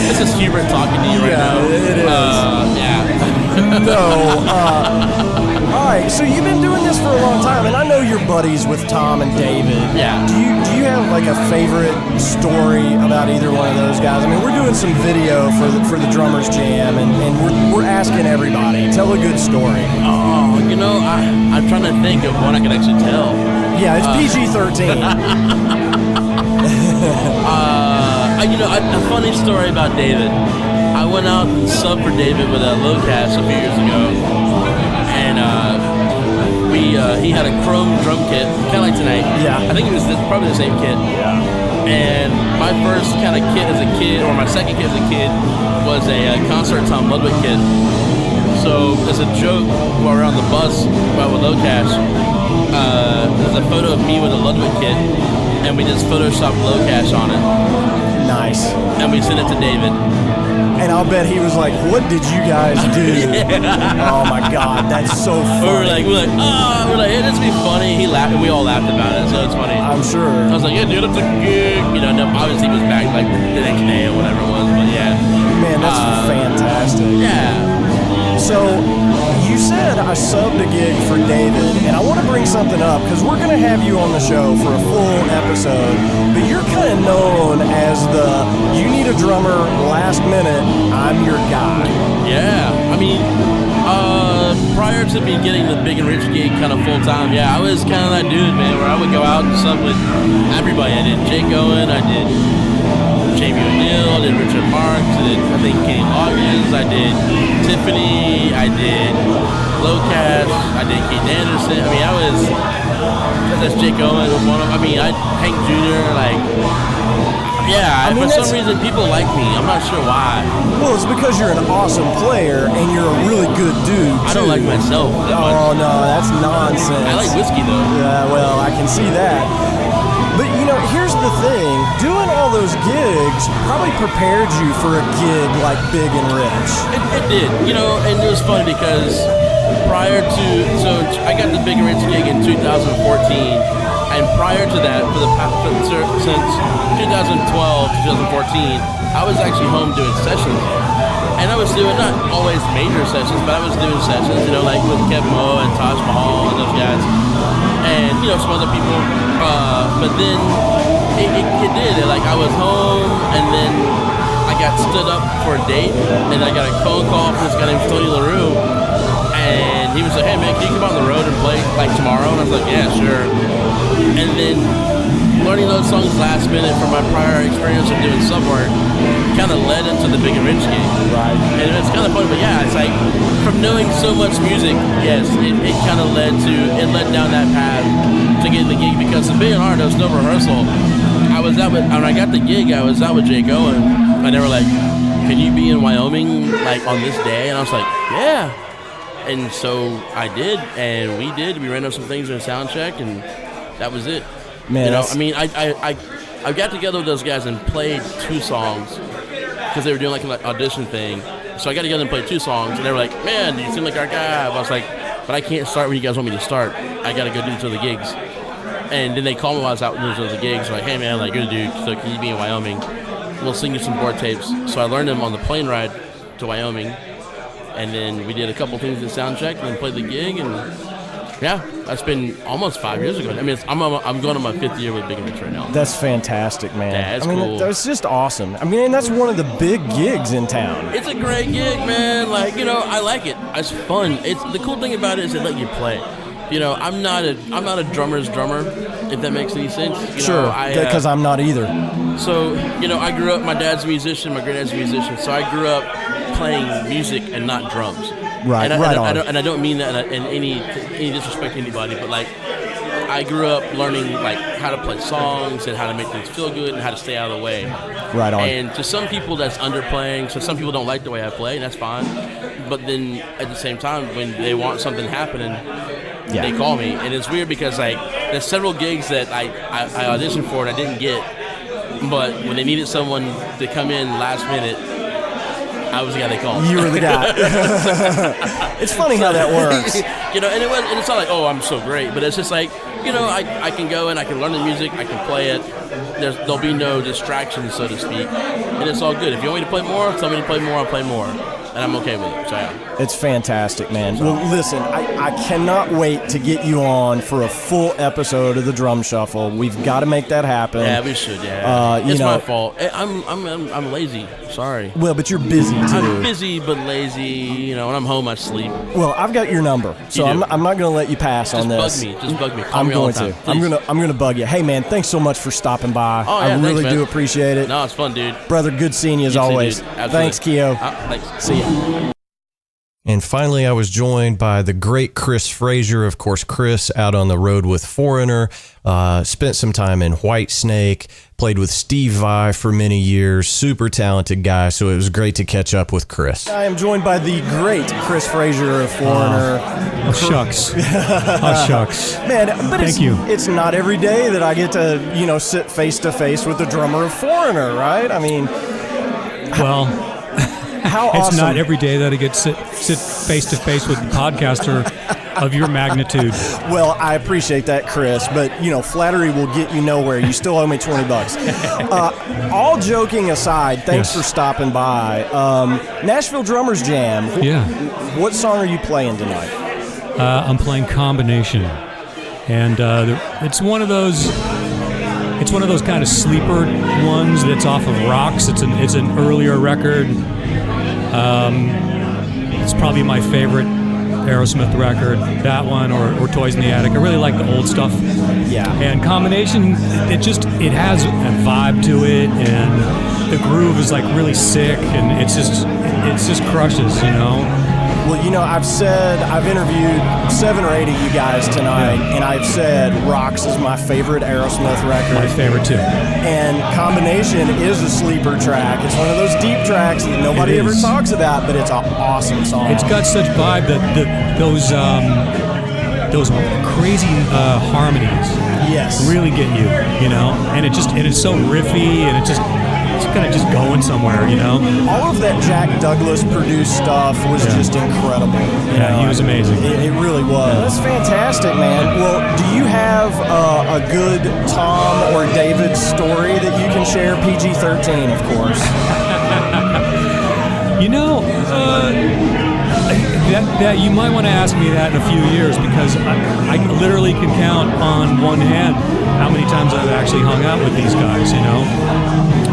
M: This is Hubert talking to you right now.
A: Yeah, it is.
M: Yeah.
A: No. All right, so you've been doing this for a long time, and I know you're buddies with Tom and David.
M: Yeah.
A: Do you have like a favorite story about either one of those guys? I mean, we're doing some video for the Drummers Jam, and we're asking everybody. Tell a good story.
M: Oh, you know, I'm trying to think of one I can actually tell.
A: Yeah, it's PG-13.
M: You know, a funny story about David. I went out and subbed for David with a Lowcast a few years ago, and he had a chrome drum kit, kind of like tonight.
A: Yeah.
M: I think it was probably the same kit.
A: Yeah.
M: And my first kind of kit as a kid, or my second kit as a kid, was a concert Tom Ludwig kit. So as a joke, while we're on the bus with Lowcast, there's a photo of me with a Ludwig kit, and we just photoshopped Lowcast on it.
A: Nice.
M: And we sent it to David.
A: And I'll bet he was like, "What did you guys do?" Yeah. Oh my God, that's so funny.
M: We're like, hey, this would be funny. He laughed, and we all laughed about it, so it's funny.
A: I'm sure.
M: I was like, yeah, dude, it's a gig. You know, obviously he was back like the next day or whatever it was, but yeah.
A: Man, that's fantastic.
M: Yeah.
A: So you said I subbed a gig for David, and I want to bring something up because we're going to have you on the show for a full episode, but you're kind of known as you need a drummer last minute, I'm your guy.
M: Yeah, I mean, prior to me getting the Big and Rich gig kind of full time, yeah, I was kind of that dude, man, where I would go out and sub with everybody. I did Jake Owen, I did Jamie O'Neill, I did Richard Marks, I think Kenny Loggins, I did Tiffany, I did Lowcast, I did Keith Anderson. I mean, that's Jake Owen was one of them. I mean, Hank Jr., like, yeah, for some reason people like me. I'm not sure why.
A: Well, it's because you're an awesome player and you're a really good dude, too.
M: I don't like myself.
A: Oh, no, that's nonsense.
M: I like whiskey, though.
A: Yeah, well, I can see that. But, you know, here's the thing. Doing all those gigs probably prepared you for a gig like Big and Rich.
M: It did. You know, and it was funny because so I got the Big and Rich gig in 2014, and prior to that, since 2012, 2014, I was actually home doing sessions. And I was doing not always major sessions, but I was doing sessions, you know, like with Kev Mo and Taj Mahal and those guys. And, you know, some other people. But then it did. Like, I was home, and then I got stood up for a date, and I got a phone call from this guy named Tony LaRue. And And he was like, hey, man, can you come on the road and play like tomorrow? And I was like, yeah, sure. And then learning those songs last minute from my prior experience of doing sub work kind of led into the Big and Rich gig.
I: Right.
M: And it's kind of funny, but yeah, it's like from knowing so much music, yes, it kind of led down that path to getting the gig, because to be an artist, there was no rehearsal. When I got the gig, I was out with Jake Owen, and they were like, can you be in Wyoming like on this day? And I was like, yeah. And so I did, and we did. We ran up some things in a sound check, and that was it.
I: Man,
M: you know, I mean, I got together with those guys and played 2 songs because they were doing like an audition thing. So I got together and played 2 songs, and they were like, man, you seem like our guy. I was like, but I can't start when you guys want me to start. I got to go do the gigs. And then they called me while I was out doing the gigs. They're like, hey, man, like, you're the dude, so can you be in Wyoming? We'll sing you some board tapes. So I learned them on the plane ride to Wyoming. And then we did a couple things in sound check and then played the gig. And yeah, that's been almost 5 years ago. I mean, I'm going on my 5th year with Big and Rich right now.
I: That's fantastic, man.
M: Yeah, it's
I: cool. That's just awesome. I mean, that's one of the big gigs in town.
M: It's a great gig, man. Like, you know, I like it. It's fun. The cool thing about it is they let you play. You know, I'm not a drummer's drummer, if that makes any sense.
I: Sure, because I'm not either.
M: So, you know, I grew up, my dad's a musician, my granddad's a musician, so I grew up playing music and not drums.
I: Right,
M: and I don't mean that in any disrespect to anybody, but like, I grew up learning like how to play songs and how to make things feel good and how to stay out of the way.
I: Right on.
M: And to some people that's underplaying, so some people don't like the way I play, and that's fine. But then at the same time, when they want something happening, they call me. And it's weird because like there's several gigs that I auditioned for and I didn't get, but when they needed someone to come in last minute, I was the guy they called.
I: You were the guy. It's funny how that works.
M: You know, and it's not like, oh, I'm so great, but it's just like, you know, I can go and I can learn the music, I can play it. There'll be no distractions, so to speak, and it's all good. If you want me to play more, tell me to play more, I'll play more. And I'm okay with it. So yeah.
I: It's fantastic, man. Well, listen, I cannot wait to get you on for a full episode of the Drum Shuffle. We've got to make that happen.
M: Yeah, we should. Yeah, it's my fault. I'm lazy. Sorry.
I: Well, but you're busy too.
M: I'm busy but lazy. You know, when I'm home, I sleep.
I: Well, I've got your number, so I'm not going to let you pass on this.
M: Just bug me. Call me all the time.
I: I'm going to bug you. Hey, man, thanks so much for stopping by.
M: Oh, yeah,
I: I really
M: thanks,
I: do appreciate it.
M: No, it's fun, dude.
I: Brother, good seeing you as always.
M: Too, dude.
I: Thanks, Keio.
M: Thanks.
I: See ya.
A: And finally, I was joined by the great Chris Frazier. Of course, Chris out on the road with Foreigner, spent some time in Whitesnake, played with Steve Vai for many years, super talented guy. So it was great to catch up with Chris.
I: I am joined by the great Chris Frazier of Foreigner.
N: Oh, shucks. Oh, shucks.
I: Man, but
N: Thank you.
I: It's not every day that I get to, sit face to face with the drummer of Foreigner, right? I mean,
N: well,
I: how
N: it's
I: awesome.
N: not every day that I get sit face to face with a podcaster of your magnitude.
I: Well, I appreciate that, Chris, but flattery will get you nowhere. You still owe me $20. All joking aside, thanks for stopping by. Nashville Drummers Jam.
N: Yeah.
I: What song are you playing tonight?
N: I'm playing Combination, and it's one of those. It's one of those kind of sleeper ones that's off of Rocks. It's an earlier record. It's probably my favorite Aerosmith record, that one or Toys in the Attic. I really like the old stuff.
I: Yeah.
N: And Combination, it has a vibe to it, and the groove is like really sick, and it just crushes,
I: Well, I've interviewed 7 or 8 of you guys tonight, and I've said Rocks is my favorite Aerosmith record.
N: My favorite too.
I: And Combination is a sleeper track. It's one of those deep tracks that nobody ever talks about, but it's an awesome song.
N: It's got such vibe that those crazy harmonies really get you, and it's so riffy, and it's kind of just going somewhere,
I: All of that Jack Douglas produced stuff was just incredible.
N: He was amazing.
I: It really was. That's fantastic, man. Well, do you have a good Tom or David story that you can share? PG-13, of course.
N: that you might want to ask me that in a few years, because I literally can count on one hand how many times I've actually hung out with these guys, you know.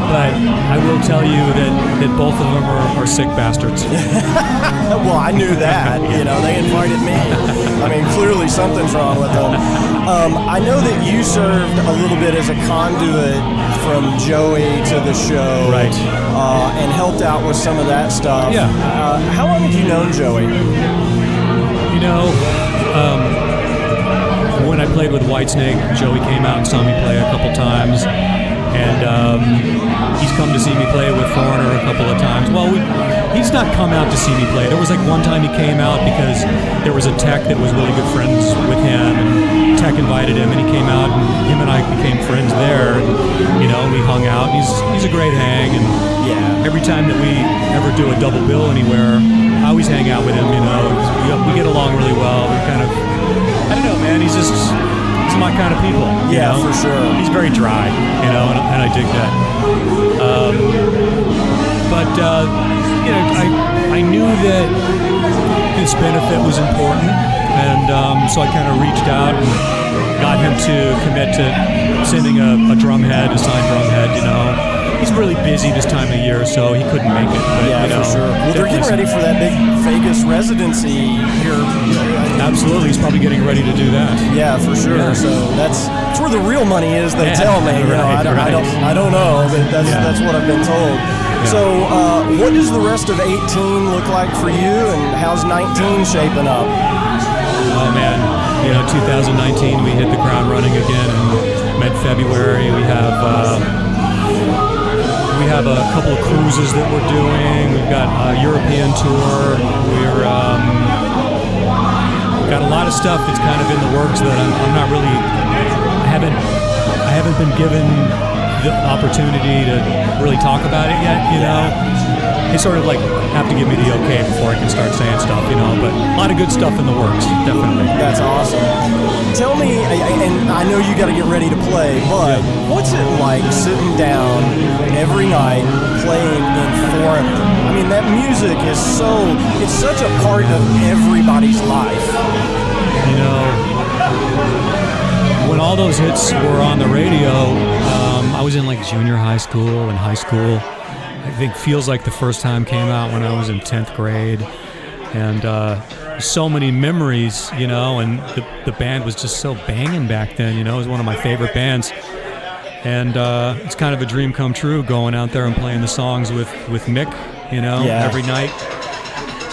N: But I will tell you that both of them are sick bastards.
A: Well, I knew that. You know, they invited me. I mean, clearly something's wrong with them. I know that you served a little bit as a conduit from Joey to the show,
N: right?
A: And helped out with some of that stuff.
N: Yeah.
A: How long have you known Joey?
N: You know, when I played with Whitesnake, Joey came out and saw me play a couple times. And he's come to see me play with Foreigner a couple of times. Well, he's not come out to see me play. There was like one time he came out because there was a tech that was really good friends with him, and Tech invited him, and he came out, and him and I became friends there. And, you know, we hung out. He's a great hang, and every time that we ever do a double bill anywhere, I always hang out with him. You know, we get along really well. We kind of, I don't know, man. He's my kind of people.
A: Yeah,
N: you know?
A: for sure.
N: He's very dry, you know, and I dig that. You know, I knew that this benefit was important, and so I kind of reached out and got him to commit to sending a drum head, a signed drum head, you know. He's really busy this time of year, so he couldn't make it. But,
A: yeah,
N: you know,
A: for sure. Well, they're getting ready for that big Vegas residency here.
N: Absolutely. He's probably getting ready to do that.
A: Yeah, for sure. Yeah. So that's where the real money is, they tell me. You know, I don't know, but that's what I've been told. Yeah. So what does the rest of 18 look like for you, and how's 19 shaping up?
N: Oh, man. You know, 2019, we hit the ground running again in mid-February. We have a couple of cruises that we're doing. We've got a European tour. We're got a lot of stuff that's kind of in the works that I'm not really. I haven't been given the opportunity to really talk about it yet. You know, they sort of like have to give me the okay before I can start saying stuff. You know, but a lot of good stuff in the works, definitely.
A: That's awesome. Tell me, and I know you got to get ready to play, but what's it like sitting down every night playing in Foreigner? I mean, that music is it's such a part of everybody's life.
N: You know, when all those hits were on the radio, I was in like junior high school and high school. I think Feels Like the First Time came out when I was in 10th grade. And so many memories, you know, and the band was just so banging back then, you know. It was one of my favorite bands. And it's kind of a dream come true going out there and playing the songs with Mick, you know, every night.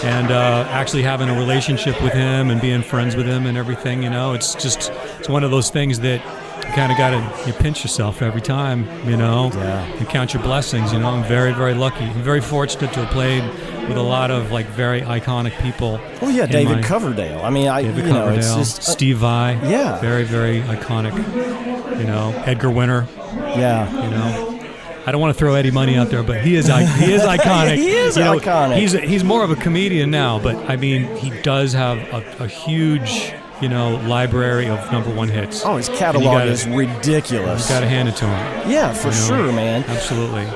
N: And actually having a relationship with him and being friends with him and everything, you know. It's one of those things that you kind of got to pinch yourself every time, you know, and count your blessings, you know. I'm very, very lucky. I'm very fortunate to have played with a lot of like very iconic people.
A: Oh yeah, David Coverdale. I mean,
N: David Coverdale,
A: it's just
N: Steve Vai. Yeah, very, very iconic. You know, Edgar Winter.
A: Yeah,
N: you know. I don't want to throw Eddie Money out there, but he is iconic.
A: He is iconic.
N: He's more of a comedian now, but I mean, he does have a huge, you know, library of #1 hits.
A: Oh, his catalog is ridiculous.
N: You got to hand it to him.
A: Yeah, for sure, man.
N: Absolutely.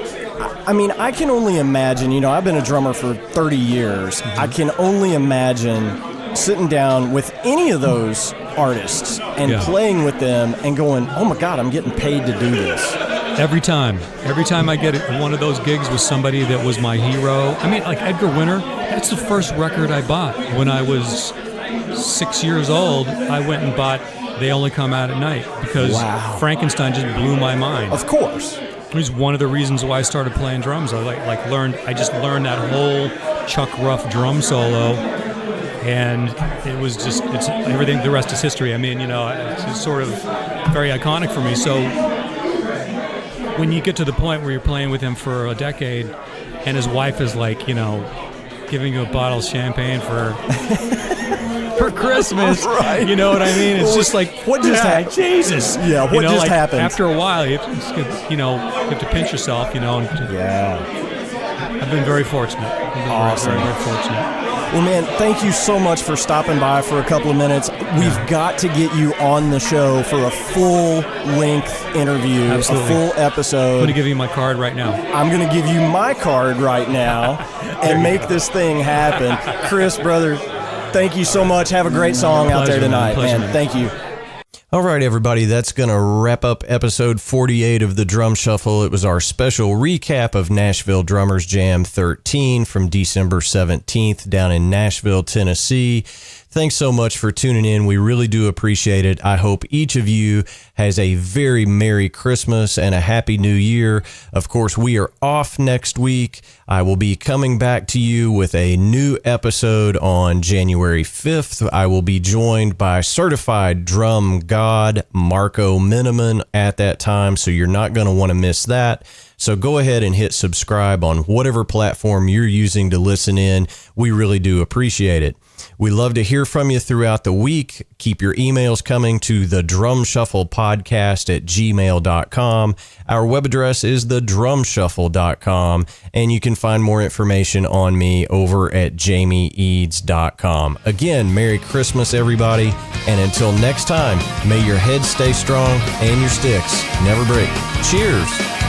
A: I mean, I can only imagine, you know, I've been a drummer for 30 years. I can only imagine sitting down with any of those artists and playing with them and going, oh my God, I'm getting paid to do this.
N: Every time I get one of those gigs with somebody that was my hero. I mean, like Edgar Winter, that's the first record I bought. When I was 6 years old, I went and bought They Only Come Out at Night because Frankenstein just blew my mind.
A: Of course.
N: It was one of the reasons why I started playing drums. I just learned that whole Chuck Ruff drum solo, and it's everything. The rest is history. I mean, you know, it's sort of very iconic for me. So when you get to the point where you're playing with him for a decade, and his wife is like, you know, giving you a bottle of champagne for Christmas, right. You know what I mean? It's just like,
A: what just happened?
N: Jesus.
A: Yeah, what just happened?
N: After a while, you have to pinch yourself, you know. I've been very fortunate.
A: Awesome.
N: Very, very fortunate.
A: Well, man, thank you so much for stopping by for a couple of minutes. We've got to get you on the show for a full-length interview,
N: Absolutely.
A: A full episode.
N: I'm going to give you my card right now.
A: I'm going to give you my card right now and make this thing happen. Chris, brother,
O: thank you so much. Have a great song out there tonight, man. Thank you.
A: All right, everybody, that's going to wrap up episode 48 of the Drum Shuffle. It was our special recap of Nashville Drummers Jam 13 from December 17th down in Nashville, Tennessee. Thanks so much for tuning in. We really do appreciate it. I hope each of you has a very Merry Christmas and a Happy New Year. Of course, we are off next week. I will be coming back to you with a new episode on January 5th. I will be joined by certified drum god Marco Miniman at that time, so you're not going to want to miss that. So go ahead and hit subscribe on whatever platform you're using to listen in. We really do appreciate it. We love to hear from you throughout the week. Keep your emails coming to thedrumshufflepodcast@gmail.com. Our web address is thedrumshuffle.com, and you can find more information on me over at jamieeads.com. Again, Merry Christmas, everybody, and until next time, may your head stay strong and your sticks never break. Cheers!